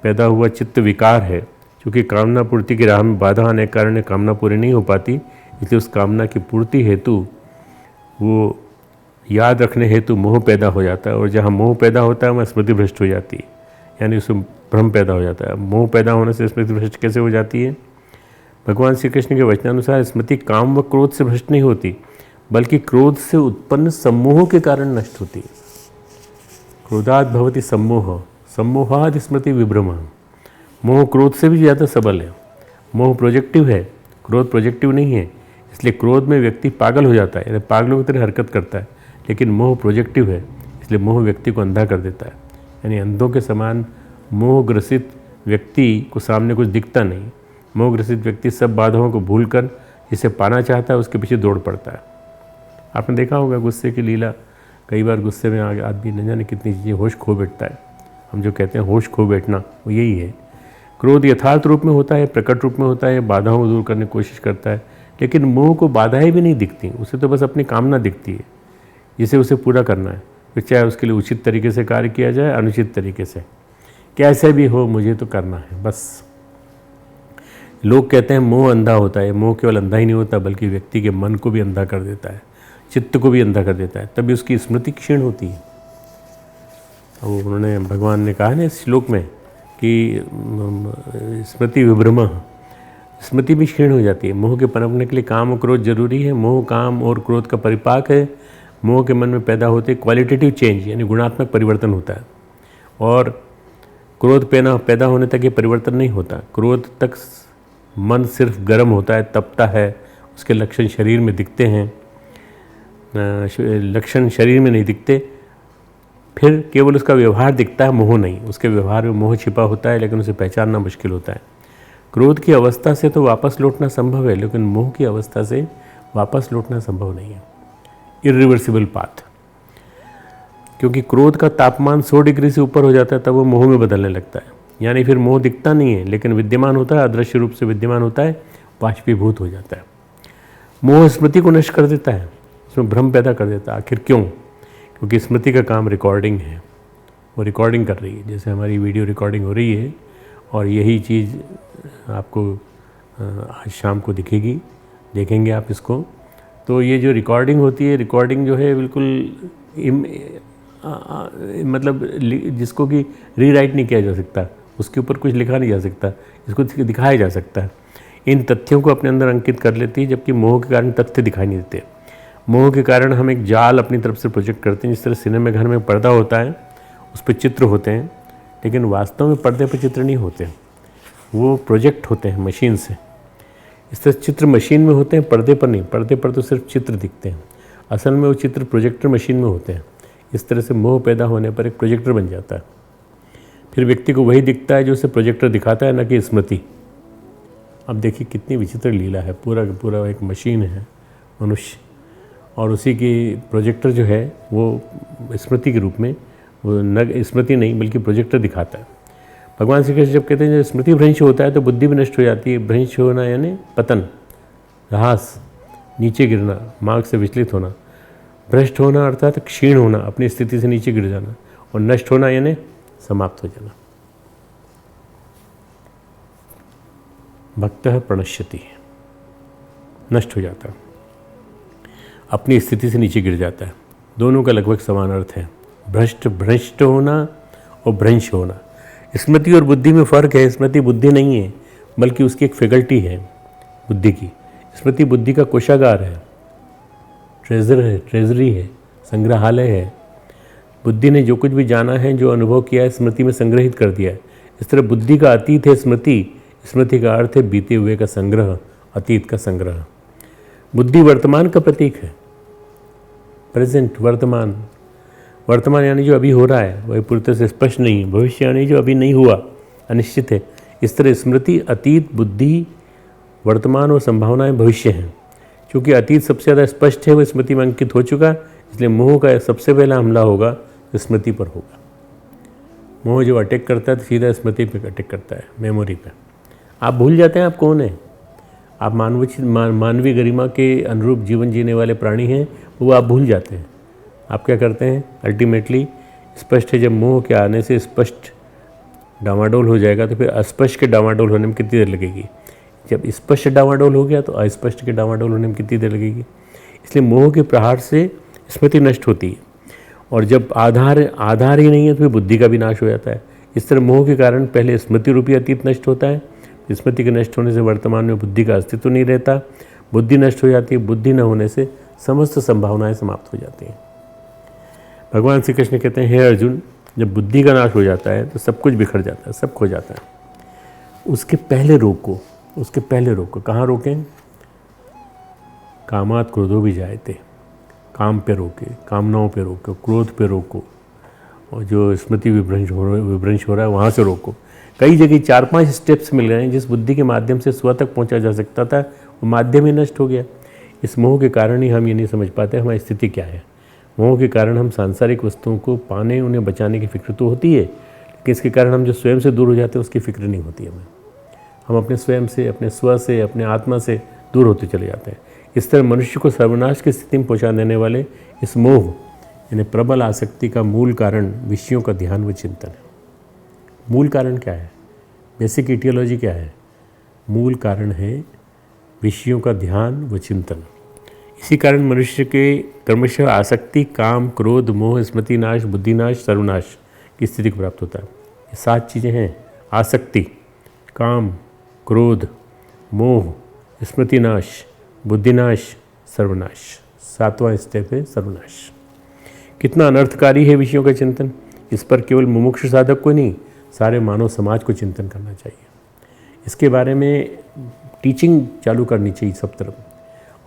पैदा हुआ चित्त विकार है। क्योंकि कामना पूर्ति की राह में बाधा आने के कारण कामना पूरी नहीं हो पाती, इसलिए उस कामना की पूर्ति हेतु वो याद रखने हेतु मोह पैदा हो जाता है, और जहाँ मोह पैदा होता है वहाँ स्मृति भ्रष्ट हो जाती है, यानी उसमें भ्रम पैदा हो जाता है। मोह पैदा होने से स्मृति भ्रष्ट कैसे हो जाती है? भगवान श्री कृष्ण के वचनानुसार स्मृति काम व क्रोध से भ्रष्ट नहीं होती, बल्कि क्रोध से उत्पन्न सम्मोह के कारण नष्ट होती है। क्रोधात् भवति सम्मोह सम्मोहात् स्मृति विभ्रमः। मोह क्रोध से भी ज़्यादा सबल है। मोह प्रोजेक्टिव है, क्रोध प्रोजेक्टिव नहीं है। इसलिए क्रोध में व्यक्ति पागल हो जाता है, यानी पागलों की तरह हरकत करता है, लेकिन मोह प्रोजेक्टिव है, इसलिए मोह व्यक्ति को अंधा कर देता है। यानी अंधों के समान मोहग्रसित व्यक्ति को सामने कुछ दिखता नहीं। मोहग्रसित व्यक्ति सब बाधाओं को भूलकर जिसे पाना चाहता है उसके पीछे दौड़ पड़ता है। आपने देखा होगा गुस्से की लीला, कई बार गुस्से में आदमी न जाने कितनी चीज़ें होश खो बैठता है। हम जो कहते हैं होश खो बैठना, वो यही है। क्रोध यथार्थ रूप में होता है, प्रकट रूप में होता है, बाधाओं को दूर करने की कोशिश करता है, लेकिन मोह को बाधाएं भी नहीं दिखती, उसे तो बस अपनी कामना दिखती है जिसे उसे पूरा करना है। फिर चाहे उसके लिए उचित तरीके से कार्य किया जाए, अनुचित तरीके से, कैसे भी हो मुझे तो करना है बस। लोग कहते हैं मोह अंधा होता है। मोह केवल अंधा ही नहीं होता बल्कि व्यक्ति के मन को भी अंधा कर देता है, चित्त को भी अंधा कर देता है, तभी उसकी स्मृति क्षीण होती है। वो उन्होंने भगवान ने कहा ना इस श्लोक में कि स्मृति विभ्रम, स्मृति भी क्षीण हो जाती है। मोह के पनपने के लिए काम और क्रोध जरूरी है। मोह काम और क्रोध का परिपाक है। मोह के मन में पैदा होते क्वालिटेटिव चेंज यानी गुणात्मक परिवर्तन होता है, और क्रोध पैदा होने तक ये परिवर्तन नहीं होता। क्रोध तक मन सिर्फ गर्म होता है, तपता है, उसके लक्षण शरीर में दिखते हैं, लक्षण शरीर में नहीं दिखते, फिर केवल उसका व्यवहार दिखता है, मोह नहीं। उसके व्यवहार में मोह छिपा होता है लेकिन उसे पहचानना मुश्किल होता है। क्रोध की अवस्था से तो वापस लौटना संभव है, लेकिन मोह की अवस्था से वापस लौटना संभव नहीं है। इरिवर्सिबल पाथ, क्योंकि क्रोध का तापमान 100 डिग्री से ऊपर हो जाता है तब वो मोह में बदलने लगता है। यानी फिर मोह दिखता नहीं है लेकिन विद्यमान होता है, अदृश्य रूप से विद्यमान होता है, बाष्पीभूत हो जाता है। मोह स्मृति को नष्ट कर देता है, उसमें भ्रम पैदा कर देता है। आखिर क्यों? क्योंकि स्मृति का काम रिकॉर्डिंग है, वो रिकॉर्डिंग कर रही है। जैसे हमारी वीडियो रिकॉर्डिंग हो रही है और यही चीज़ आपको आज शाम को दिखेगी, देखेंगे आप इसको। तो ये जो रिकॉर्डिंग होती है, रिकॉर्डिंग जो है बिल्कुल मतलब जिसको कि रीराइट नहीं किया जा सकता, उसके ऊपर कुछ लिखा नहीं जा सकता, इसको दिखाया जा सकता है। इन तथ्यों को अपने अंदर अंकित कर लेती है, जबकि मोह के कारण तथ्य दिखाई नहीं देते। मोह के कारण हम एक जाल अपनी तरफ से प्रोजेक्ट करते हैं। जिस तरह सिनेमा घर में पर्दा होता है, उस पर चित्र होते हैं, लेकिन वास्तव में पर्दे पर चित्र नहीं होते, वो प्रोजेक्ट होते हैं मशीन से। इस तरह चित्र मशीन में होते हैं, पर्दे पर नहीं। पर्दे पर तो सिर्फ चित्र दिखते हैं, असल में वो चित्र प्रोजेक्टर मशीन में होते हैं। इस तरह से मोह पैदा होने पर एक प्रोजेक्टर बन जाता है। फिर व्यक्ति को वही दिखता है जो उसे प्रोजेक्टर दिखाता है, न कि स्मृति। अब देखिए कितनी विचित्र लीला है। पूरा पूरा एक मशीन है मनुष्य, और उसी की प्रोजेक्टर जो है वो स्मृति के रूप में, वो न स्मृति नहीं बल्कि प्रोजेक्टर दिखाता है। भगवान श्री कृष्ण जब कहते हैं जब स्मृति भ्रंश होता है तो बुद्धि भी नष्ट हो जाती है। भ्रंश होना यानी पतन, ह्रास, नीचे गिरना, मार्ग से विचलित होना। भ्रष्ट होना अर्थात क्षीण होना, अपनी स्थिति से नीचे गिर जाना, और नष्ट होना यानी समाप्त हो जाना। भक्तः प्रणश्यति, नष्ट हो जाता है, अपनी स्थिति से नीचे गिर जाता है। दोनों का लगभग समान अर्थ है, भ्रष्ट होना और भ्रंश होना। स्मृति और बुद्धि में फ़र्क है। स्मृति बुद्धि नहीं है बल्कि उसकी एक फैकल्टी है बुद्धि की। स्मृति बुद्धि का कोषागार है, ट्रेजर है, ट्रेजरी है, संग्रहालय है। बुद्धि ने जो कुछ भी जाना है, जो अनुभव किया है, स्मृति में संग्रहित कर दिया है। इस तरह बुद्धि का अतीत है स्मृति। स्मृति का अर्थ है बीते हुए का संग्रह, अतीत का संग्रह। बुद्धि वर्तमान का प्रतीक है, प्रेजेंट, वर्तमान। वर्तमान यानी जो अभी हो रहा है वही पूरी तरह से स्पष्ट नहीं है। भविष्य यानी जो अभी नहीं हुआ, अनिश्चित है। इस तरह स्मृति, अतीत, बुद्धि, वर्तमान और संभावनाएं भविष्य हैं। क्योंकि अतीत सबसे ज़्यादा स्पष्ट है, वो स्मृति में अंकित हो चुका, इसलिए मोह का सबसे पहला हमला होगा तो स्मृति पर होगा। मोह जो अटैक करता है तो सीधा स्मृति पर अटैक करता है, मेमोरी पे। आप भूल जाते हैं आप कौन हैं। आप मानवीय गरिमा के अनुरूप जीवन जीने वाले प्राणी हैं, वो आप भूल जाते हैं। आप क्या करते हैं अल्टीमेटली? स्पष्ट है, जब मोह के आने से स्पष्ट डामाडोल हो जाएगा तो फिर अस्पष्ट के डामाडोल होने में कितनी देर लगेगी? जब स्पष्ट डामाडोल हो गया तो अस्पष्ट के डामाडोल होने में कितनी देर लगेगी? इसलिए मोह के प्रहार से स्मृति नष्ट होती है, और जब आधार ही नहीं है तो फिर बुद्धि का भी नाश हो जाता है। इस तरह मोह के कारण पहले स्मृति रूपी अतीत नष्ट होता है। स्मृति के नष्ट होने से वर्तमान में बुद्धि का अस्तित्व नहीं रहता, बुद्धि नष्ट हो जाती है। बुद्धि न होने से समस्त संभावनाएं समाप्त हो जाती हैं। भगवान श्री कृष्ण कहते हैं, हे अर्जुन, जब बुद्धि का नाश हो जाता है तो सब कुछ बिखर जाता है, सब खो जाता है। उसके पहले रोको, उसके पहले रोको। कहाँ रोकें? कामात क्रोधो भी जायते, काम पे रोके, कामनाओं पे रोको, क्रोध पे रोको, और जो स्मृति विभ्रंश हो रहा है वहाँ से रोको। कई जगह 4-5 स्टेप्स मिल रहे हैं जिस बुद्धि के माध्यम से स्व तक पहुँचा जा सकता था, वो माध्यम ही नष्ट हो गया। इस मोह के कारण ही हम ये नहीं समझ पाते हमारी स्थिति क्या है। मोह के कारण हम सांसारिक वस्तुओं को पाने, उन्हें बचाने की फिक्र तो होती है, लेकिन इसके कारण हम जो स्वयं से दूर हो जाते हैं उसकी फिक्र नहीं होती हमें। हम अपने स्वयं से, अपने स्व से, अपने आत्मा से दूर होते चले जाते हैं। इस तरह मनुष्य को सर्वनाश की स्थिति में पहुँचा देने वाले इस मोह यानी प्रबल आसक्ति का मूल कारण विषयों का ध्यान व चिंतन है। मूल कारण क्या है? बेसिक इटियोलॉजी क्या है? मूल कारण है विषयों का ध्यान व चिंतन। इसी कारण मनुष्य के क्रमशः आसक्ति, काम, क्रोध, मोह, स्मृतिनाश, बुद्धिनाश, सर्वनाश की स्थिति को प्राप्त होता है। ये 7 चीज़ें हैं: आसक्ति, काम, क्रोध, मोह, स्मृतिनाश, बुद्धिनाश, सर्वनाश। 7वां स्टेप है सर्वनाश। कितना अनर्थकारी है विषयों का चिंतन। इस पर केवल मुमुक्षु साधक को नहीं, सारे मानव समाज को चिंतन करना चाहिए। इसके बारे में टीचिंग चालू करनी चाहिए सब तरफ,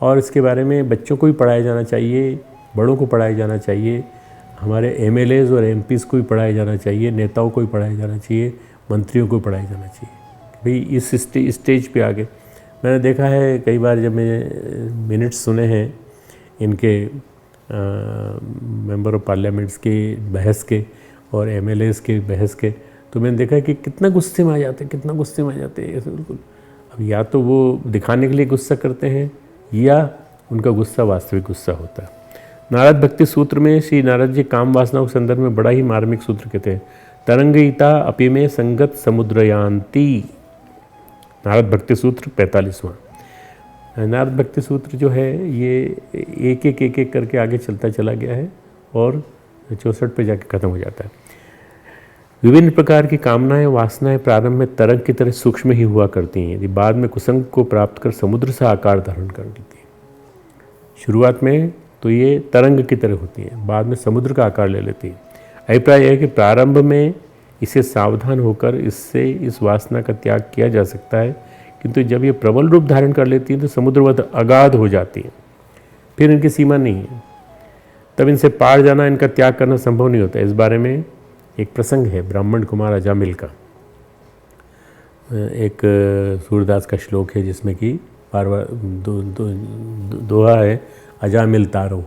और इसके बारे में बच्चों को भी पढ़ाया जाना चाहिए, बड़ों को पढ़ाया जाना चाहिए, हमारे MLAs और MPs को भी पढ़ाया जाना चाहिए, नेताओं को भी पढ़ाया जाना चाहिए, मंत्रियों को भी पढ़ाया जाना चाहिए। भाई इस स्टेज पे आगे मैंने देखा है कई बार, जब मैं मिनट्स सुने हैं इनके मेंबर ऑफ पार्लियामेंट्स के बहस के और MLAs के बहस के, तो मैंने देखा कि कितना गुस्से में आ जाते हैं, कितना गुस्से में आ जाते हैं ऐसे बिल्कुल। अब या तो वो दिखाने के लिए गुस्सा करते हैं या उनका गुस्सा वास्तविक गुस्सा होता है। नारद भक्ति सूत्र में श्री नारद जी काम वासनाओं के संदर्भ में बड़ा ही मार्मिक सूत्र कहते हैं, तरंगयिता अपि में संगत समुद्रयांती। नारद भक्ति सूत्र 45वां। नारद भक्ति सूत्र जो है ये एक एक करके आगे चलता चला गया है और 64 पे जाके ख़त्म हो जाता है। विभिन्न प्रकार की कामनाएं, वासनाएं प्रारंभ में तरंग की तरह सूक्ष्म ही हुआ करती हैं, यदि बाद में कुसंग को प्राप्त कर समुद्र सा आकार धारण कर लेती हैं। शुरुआत में तो ये तरंग की तरह होती हैं, बाद में समुद्र का आकार ले लेती हैं। अभिप्राय यह है कि प्रारंभ में इसे सावधान होकर इससे इस वासना का त्याग किया जा सकता है, किंतु जब ये प्रबल रूप धारण कर लेती हैं तो समुद्रवत अगाध हो जाती हैं, फिर इनकी सीमा नहीं है। तब इनसे पार जाना, इनका त्याग करना संभव नहीं होता। इस बारे में एक प्रसंग है ब्राह्मण कुमार अजामिल का। एक सूरदास का श्लोक है जिसमें कि बार बार दोहा है, अजामिल तारो,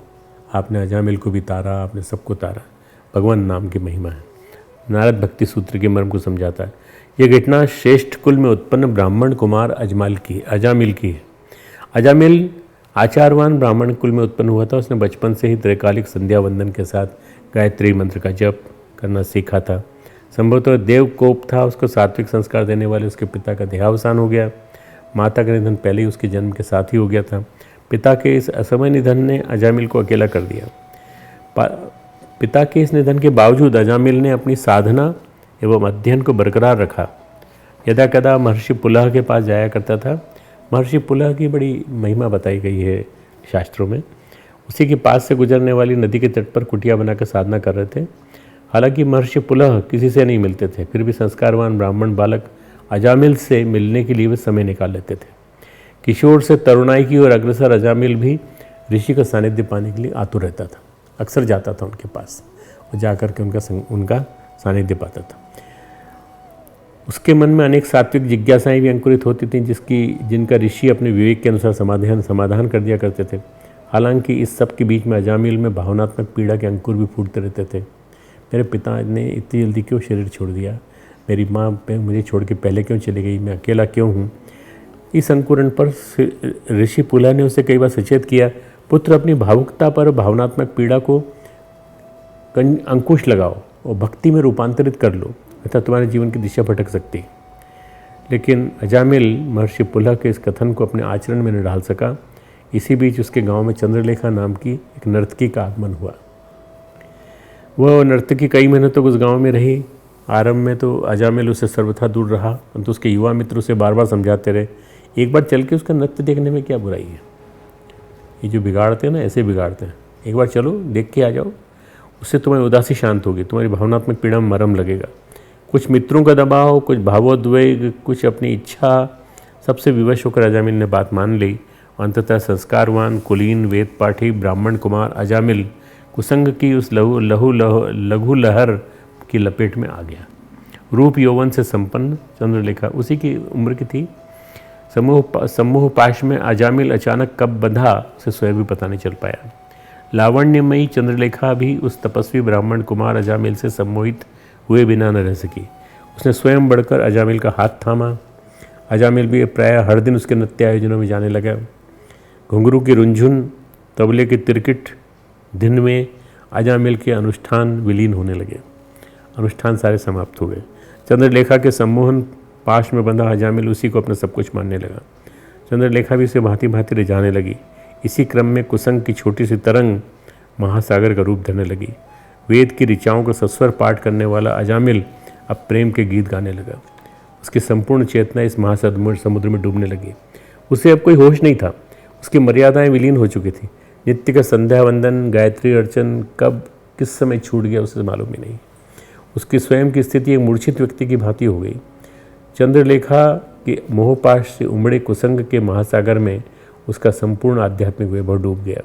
आपने अजामिल को भी तारा, आपने सबको तारा। भगवान नाम की महिमा है। नारद भक्ति सूत्र के मर्म को समझाता है। यह घटना श्रेष्ठ कुल में उत्पन्न ब्राह्मण कुमार अजामिल की है। अजामिल आचारवान ब्राह्मण कुल में उत्पन्न हुआ था। उसने बचपन से ही त्रैकालिक संध्या वंदन के साथ गायत्री मंत्र का जप करना सीखा था। संभवतः देव कोप था उसको सात्विक संस्कार देने वाले उसके पिता का देहावसान हो गया। माता का निधन पहले ही उसके जन्म के साथ ही हो गया था। पिता के इस असमय निधन ने अजामिल को अकेला कर दिया। पिता के इस निधन के बावजूद अजामिल ने अपनी साधना एवं अध्ययन को बरकरार रखा। यदा कदा महर्षि पुलह के पास जाया करता था। महर्षि पुलह की बड़ी महिमा बताई गई है शास्त्रों में। उसी के पास से गुजरने वाली नदी के तट पर कुटिया बनाकर साधना कर रहे थे। हालांकि महर्षि पुलह किसी से नहीं मिलते थे, फिर भी संस्कारवान ब्राह्मण बालक अजामिल से मिलने के लिए वे समय निकाल लेते थे। किशोर से तरुणाई की ओर अग्रसर अजामिल भी ऋषि का सानिध्य पाने के लिए आतुर रहता था। अक्सर जाता था उनके पास और जाकर के उनका सानिध्य पाता था। उसके मन में अनेक सात्विक जिज्ञासाएं भी अंकुरित होती थीं जिनका ऋषि अपने विवेक के अनुसार समाधान कर दिया करते थे। हालांकि इस सब के बीच में अजामिल में भावनात्मक पीड़ा के अंकुर भी फूटते रहते थे। मेरे पिता ने इतनी जल्दी क्यों शरीर छोड़ दिया, मेरी माँ मुझे छोड़ के पहले क्यों चली गई, मैं अकेला क्यों हूँ। इस अंकुरण पर ऋषि पुलह ने उसे कई बार सचेत किया, पुत्र अपनी भावुकता पर भावनात्मक पीड़ा को अंकुश लगाओ और भक्ति में रूपांतरित कर लो, अतः तुम्हारे जीवन की दिशा भटक सकती है। लेकिन अजामिल महर्षि पुलह के इस कथन को अपने आचरण में न ढाल सका। इसी बीच उसके गांव में चंद्रलेखा नाम की एक नर्तकी का आगमन हुआ। वह नर्तकी कई महीनों तक उस गांव में रही। आरंभ में तो अजामिल उससे सर्वथा दूर रहा, परंतु उसके युवा मित्र उसे बार बार समझाते रहे, एक बार चल के उसका नृत्य देखने में क्या बुराई है। ये जो बिगाड़ते हैं ना, ऐसे बिगाड़ते हैं। एक बार चलो देख के आ जाओ, उससे तुम्हारी उदासी शांत होगी, तुम्हारी भावनात्मक पीड़ा में मरहम लगेगा। कुछ मित्रों का दबाव, कुछ भावोद्वेग, कुछ अपनी इच्छा, सबसे विवश होकर अजामिल ने बात मान ली। अंततः संस्कारवान कुलीन वेद पाठी ब्राह्मण कुमार अजामिल कुसंग की उस लघु लहर की लपेट में आ गया। रूप यौवन से संपन्न चंद्रलेखा उसी की उम्र की थी। समूह पाश में अजामिल अचानक कब बंधा उसे स्वयं भी पता नहीं चल पाया। लावण्यमयी चंद्रलेखा भी उस तपस्वी ब्राह्मण कुमार अजामिल से सम्मोहित हुए बिना न रह सकी। उसने स्वयं बढ़कर अजामिल का हाथ थामा। अजामिल भी प्रायः हर दिन उसके नृत्य आयोजनों में जाने लगा। घुंघरू की रुंझुन, तबले की तिरकिट दिन में अजामिल के अनुष्ठान विलीन होने लगे। अनुष्ठान सारे समाप्त हो गए। चंद्रलेखा के सम्मोहन पाश में बंधा अजामिल उसी को अपना सब कुछ मानने लगा। चंद्रलेखा भी उसे भांति भांति रिझाने लगी। इसी क्रम में कुसंग की छोटी सी तरंग महासागर का रूप धरने लगी। वेद की ऋचाओं को सस्वर पाठ करने वाला अजामिल अब प्रेम के गीत गाने लगा। उसकी संपूर्ण चेतना इस महासमुद्र में डूबने लगी। उसे अब कोई होश नहीं था। उसकी मर्यादाएं विलीन हो चुकी थी। नित्य का संध्या वंदन, गायत्री अर्चन कब किस समय छूट गया उसे मालूम ही नहीं। उसकी स्वयं की स्थिति एक मूर्छित व्यक्ति की भांति हो गई। चंद्रलेखा के मोहपाश से उमड़े कुसंग के महासागर में उसका संपूर्ण आध्यात्मिक वैभव डूब गया।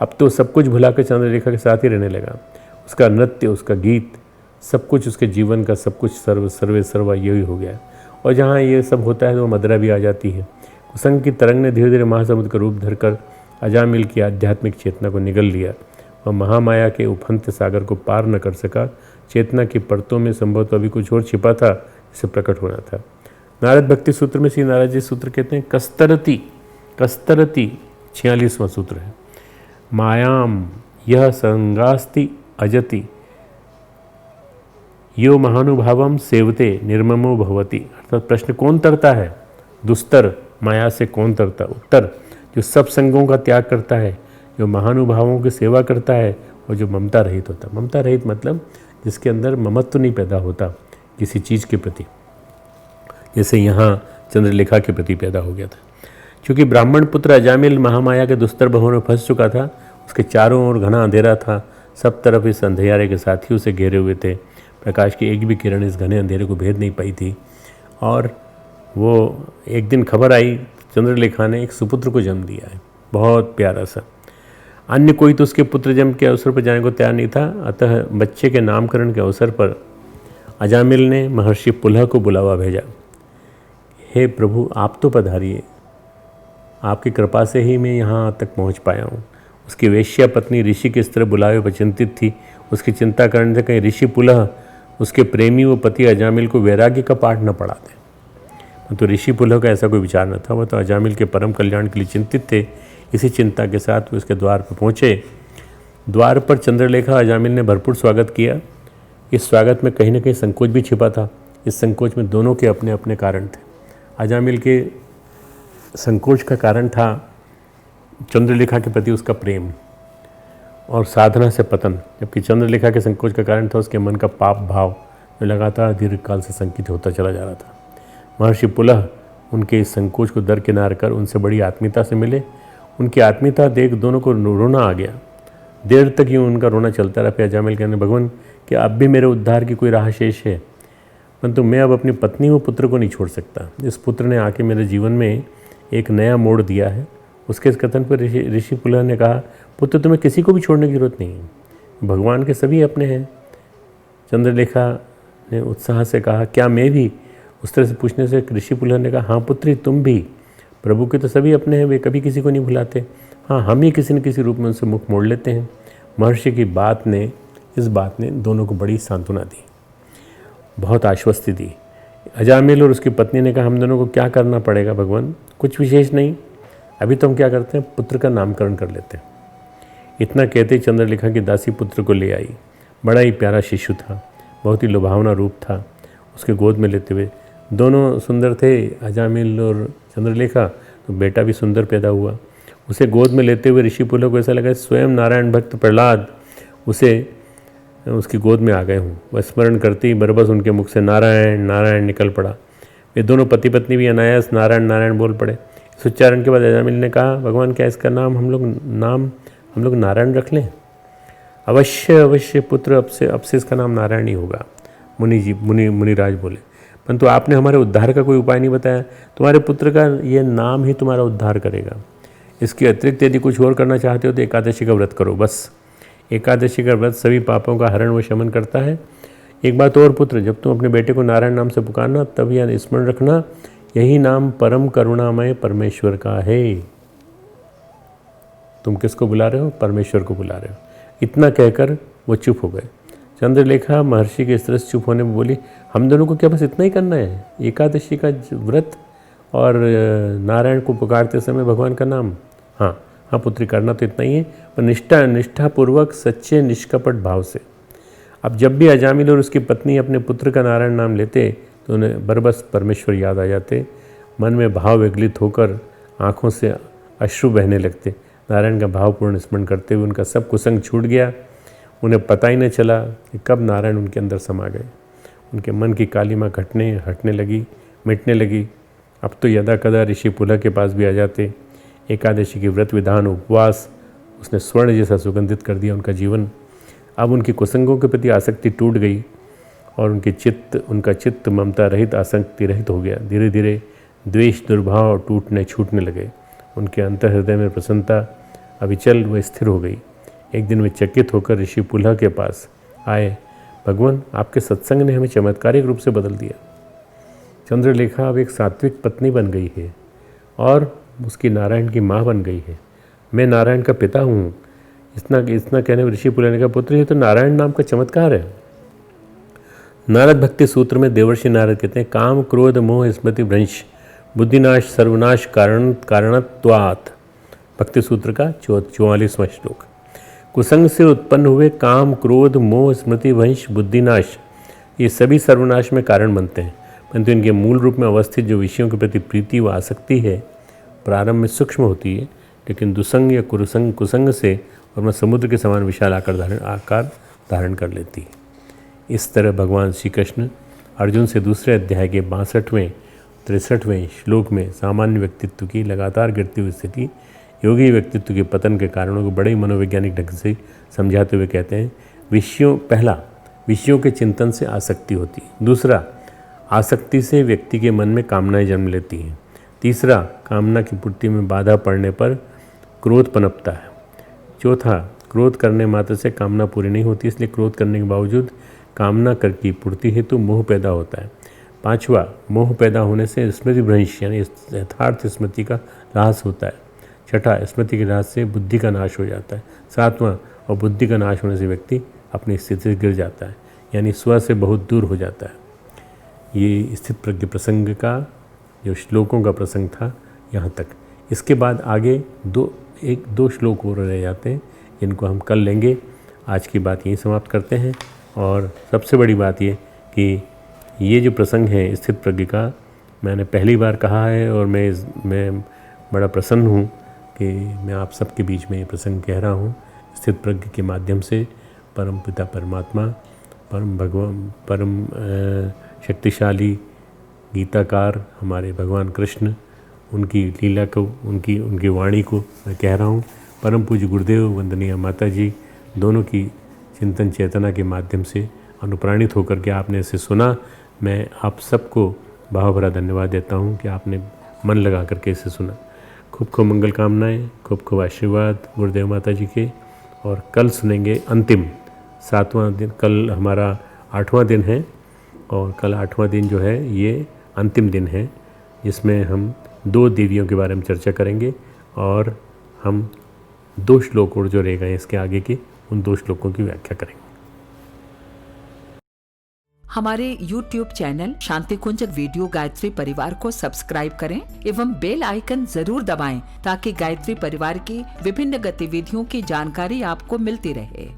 अब तो सब कुछ भुलाकर चंद्रलेखा के साथ ही रहने लगा। उसका नृत्य, उसका गीत, सब कुछ उसके जीवन का सब कुछ सर्वा यही हो गया। और जहाँ ये सब होता है तो मदरा भी आ जाती है। कुसंग की तरंग ने धीरे धीरे महासमुद्र का रूप धरकर अजामिल की आध्यात्मिक चेतना को निगल लिया। वह महामाया के उफनते सागर को पार न कर सका। चेतना की परतों में संभवतः अभी कुछ और छिपा था जिसे प्रकट होना था। नारद भक्ति सूत्र में श्री नारद जी सूत्र कहते हैं, कस्तरति कस्तरति 46वां सूत्र है। मायाम यह संगास्ति अजति यो महानुभावम सेवते निर्ममो भवति। अर्थात प्रश्न कौन तरता है? दुस्तर माया से कौन तरता? उत्तर, जो सब संगों का त्याग करता है, जो महानुभावों की सेवा करता है और जो ममता रहित होता। ममता रहित मतलब जिसके अंदर ममत्व नहीं पैदा होता किसी चीज़ के प्रति, जैसे यहाँ चंद्रलेखा के प्रति पैदा हो गया था। क्योंकि ब्राह्मण पुत्र अजामिल महामाया के दुस्तर भवों में फंस चुका था। उसके चारों ओर घना अंधेरा था। सब तरफ इस अंधेरे के साथियों से घेरे हुए थे। प्रकाश की एक भी किरण इस घने अंधेरे को भेद नहीं पाई थी। और वो एक दिन खबर आई, चंद्रलेखा ने एक सुपुत्र को जन्म दिया है, बहुत प्यारा सा। अन्य कोई तो उसके पुत्र जन्म के अवसर पर जाने को तैयार नहीं था। अतः बच्चे के नामकरण के अवसर पर अजामिल ने महर्षि पुलह को बुलावा भेजा। हे प्रभु, आप तो पधारिए, आपकी कृपा से ही मैं यहाँ तक पहुँच पाया हूँ। उसकी वेश्या पत्नी ऋषि के इस तरह बुलावे पर चिंतित थी। उसकी चिंता करने से कहीं ऋषि पुलह उसके प्रेमी व पति अजामिल को वैराग्य का पाठ न पढ़ाते। तो ऋषि पुलह का ऐसा कोई विचार न था। वह तो अजामिल के परम कल्याण के लिए चिंतित थे। इसी चिंता के साथ वे उसके द्वार पर पहुँचे। द्वार पर चंद्रलेखा अजामिल ने भरपूर स्वागत किया। इस स्वागत में कहीं न कहीं संकोच भी छिपा था। इस संकोच में दोनों के अपने अपने कारण थे। अजामिल के संकोच का कारण था चंद्रलेखा के प्रति उसका प्रेम और साधना से पतन, जबकि चंद्रलेखा के संकोच का कारण था उसके मन का पाप भाव जो लगातार दीर्घकाल से संकित होता चला जा रहा था। महर्षि पुलह उनके इस संकोच को दरकिनार कर उनसे बड़ी आत्मीयता से मिले। उनकी आत्मीयता देख दोनों को रोना आ गया। देर तक यूँ उनका रोना चलता रहा। फिर अजामिल कहने, भगवान क्या अब भी मेरे उद्धार की कोई राह शेष है? परंतु मैं अब अपनी पत्नी व पुत्र को नहीं छोड़ सकता। इस पुत्र ने आके मेरे जीवन में एक नया मोड़ दिया है। उसके इस कथन पर ऋषि पुलह ने कहा, पुत्र तुम्हें किसी को भी छोड़ने की जरूरत नहीं है, भगवान के सभी अपने हैं। चंद्रलेखा ने उत्साह से कहा, क्या मैं भी? उस तरह से पूछने से ऋषि पुलह ने कहा, हाँ पुत्री, तुम भी। प्रभु के तो सभी अपने हैं, वे कभी किसी को नहीं भुलाते। हाँ, हम ही किसी न किसी रूप में उनसे मुख मोड़ लेते हैं। महर्षि की इस बात ने दोनों को बड़ी सांत्वना दी, बहुत आश्वस्ति दी। अजामिल और उसकी पत्नी ने कहा, हम दोनों को क्या करना पड़ेगा भगवान? कुछ विशेष नहीं, अभी तो हम क्या करते हैं, पुत्र का नामकरण कर लेते हैं। इतना कहते ही चंद्रलेखा की दासी पुत्र को ले आई। बड़ा ही प्यारा शिशु था, बहुत ही लुभावना रूप था। उसके गोद में लेते हुए दोनों सुंदर थे, अजामिल और चंद्रलेखा, तो बेटा भी सुंदर पैदा हुआ। उसे गोद में लेते हुए ऋषि पुलह को ऐसा लगा स्वयं नारायण भक्त प्रहलाद उसकी गोद में आ गए हूँ। वह स्मरण करते ही बरबस उनके मुख से नारायण नारायण निकल पड़ा। वे दोनों पति पत्नी भी अनायास नारायण नारायण बोल पड़े। इस उच्चारण के बाद अजामिल ने कहा, भगवान क्या इसका नाम हम लोग नारायण रख लें? अवश्य पुत्र, अब से इसका नाम नारायण ही होगा। मुनिराज बोले, परंतु आपने हमारे उद्धार का कोई उपाय नहीं बताया। तुम्हारे पुत्र का ये नाम ही तुम्हारा उद्धार करेगा। इसके अतिरिक्त यदि कुछ और करना चाहते हो तो एकादशी का व्रत करो बस। एकादशी का व्रत सभी पापों का हरण व शमन करता है। एक बात और पुत्र, जब तुम अपने बेटे को नारायण नाम से पुकारना तब यह स्मरण रखना, यही नाम परम करुणामय परमेश्वर का है। तुम किसको बुला रहे हो? परमेश्वर को बुला रहे हो। इतना कहकर वो चुप हो गए। चंद्रलेखा महर्षि के इस तरह से चुप होने में बोली, हम दोनों को क्या बस इतना ही करना है? एकादशी का व्रत और नारायण को पुकारते समय भगवान का नाम? हाँ पुत्री, करना तो इतना ही है, पर निष्ठापूर्वक सच्चे निष्कपट भाव से। अब जब भी अजामिल और उसकी पत्नी अपने पुत्र का नारायण नाम लेते तो उन्हें बरबस परमेश्वर याद आ जाते, मन में भाव विगलित होकर आँखों से अश्रु बहने लगते। नारायण का भावपूर्ण स्मरण करते हुए उनका सब कुसंग छूट गया। उन्हें पता ही नहीं चला कि कब नारायण उनके अंदर समा गए। उनके मन की कालीमा हटने लगी, मिटने लगी। अब तो यदा कदा ऋषि पुलह के पास भी आ जाते। एकादशी की व्रत विधान, उपवास उसने स्वर्ण जैसा सुगंधित कर दिया उनका जीवन। अब उनकी कुसंगों के प्रति आसक्ति टूट गई और उनका चित्त ममता रहित, आसक्ति रहित हो गया। धीरे धीरे द्वेष दुर्भाव टूटने छूटने लगे। उनके अंतर हृदय में प्रसन्नता अविचल व स्थिर हो गई। एक दिन वे चकित होकर ऋषि पुलह के पास आए। भगवान, आपके सत्संग ने हमें चमत्कारिक रूप से बदल दिया। चंद्रलेखा अब एक सात्विक पत्नी बन गई है और उसकी नारायण की माँ बन गई है। मैं नारायण का पिता हूँ। इतना कहने में ऋषि पुलह ने कहा, पुत्र, ये तो नारायण नाम का चमत्कार है। नारद भक्ति सूत्र में देवर्षि नारद कहते हैं, काम क्रोध मोह स्मृति भ्रंश बुद्धिनाश सर्वनाश कारणत्वात्। भक्ति सूत्र का 44वां श्लोक। कुसंग से उत्पन्न हुए काम क्रोध मोह स्मृति वंश बुद्धिनाश, ये सभी सर्वनाश में कारण बनते हैं, परंतु इनके मूल रूप में अवस्थित जो विषयों के प्रति प्रीति व आसक्ति है प्रारंभ में सूक्ष्म होती है, लेकिन दुसंग या कुसंग से और मैं समुद्र के समान विशाल आकार धारण कर लेती है। इस तरह भगवान श्री कृष्ण अर्जुन से दूसरे अध्याय के 62वें 63वें श्लोक में सामान्य व्यक्तित्व की लगातार गिरती हुई स्थिति, योगी व्यक्तित्व के पतन के कारणों को बड़े मनोवैज्ञानिक ढंग से समझाते हुए कहते हैं, विषयों के चिंतन से आसक्ति होती है। दूसरा, आसक्ति से व्यक्ति के मन में कामनाएं जन्म लेती हैं। तीसरा, कामना की पूर्ति में बाधा पड़ने पर क्रोध पनपता है। चौथा, क्रोध करने मात्र से कामना पूरी नहीं होती, इसलिए क्रोध करने के बावजूद कामना कर की पूर्ति हेतु मोह पैदा होता है। पांचवा, मोह पैदा होने से स्मृति भ्रंश यानी यथार्थ स्मृति का ह्रास होता है। छठा, स्मृति के ह्रास से बुद्धि का नाश हो जाता है। सातवां, और बुद्धि का नाश होने से व्यक्ति अपनी स्थिति से गिर जाता है, यानी स्व से बहुत दूर हो जाता है। ये स्थित प्रज्ञ प्रसंग का जो श्लोकों का प्रसंग था यहाँ तक। इसके बाद आगे दो श्लोक और रह जाते हैं, जिनको हम कल लेंगे। आज की बात यहीं समाप्त करते हैं। और सबसे बड़ी बात ये कि ये जो प्रसंग है स्थित प्रज्ञ का, मैंने पहली बार कहा है और मैं बड़ा प्रसन्न हूँ कि मैं आप सबके बीच में ये प्रसंग कह रहा हूँ। स्थित प्रज्ञ के माध्यम से परम पिता परमात्मा, परम शक्तिशाली गीताकार हमारे भगवान कृष्ण, उनकी लीला को, उनकी वाणी को मैं कह रहा हूँ। परम पूज्य गुरुदेव, वंदनीय माता जी, दोनों की चिंतन चेतना के माध्यम से अनुप्राणित होकर के आपने इसे सुना। मैं आप सबको भाव भरा धन्यवाद देता हूँ कि आपने मन लगा करके इसे सुना। खूब खूब मंगल कामनाएँ, खूब खूब आशीर्वाद गुरुदेव माता जी के। और कल सुनेंगे अंतिम 7वां दिन। कल हमारा 8वां दिन है और कल 8वां दिन जो है ये अंतिम दिन है, जिसमें हम 2 देवियों के बारे में चर्चा करेंगे और हम 2 श्लोक और जो रह गए इसके आगे के, उन 2 श्लोकों की व्याख्या करेंगे। हमारे YouTube चैनल शांति कुंज वीडियो गायत्री परिवार को सब्सक्राइब करें एवं बेल आइकन जरूर दबाएं ताकि गायत्री परिवार की विभिन्न गतिविधियों की जानकारी आपको मिलती रहे।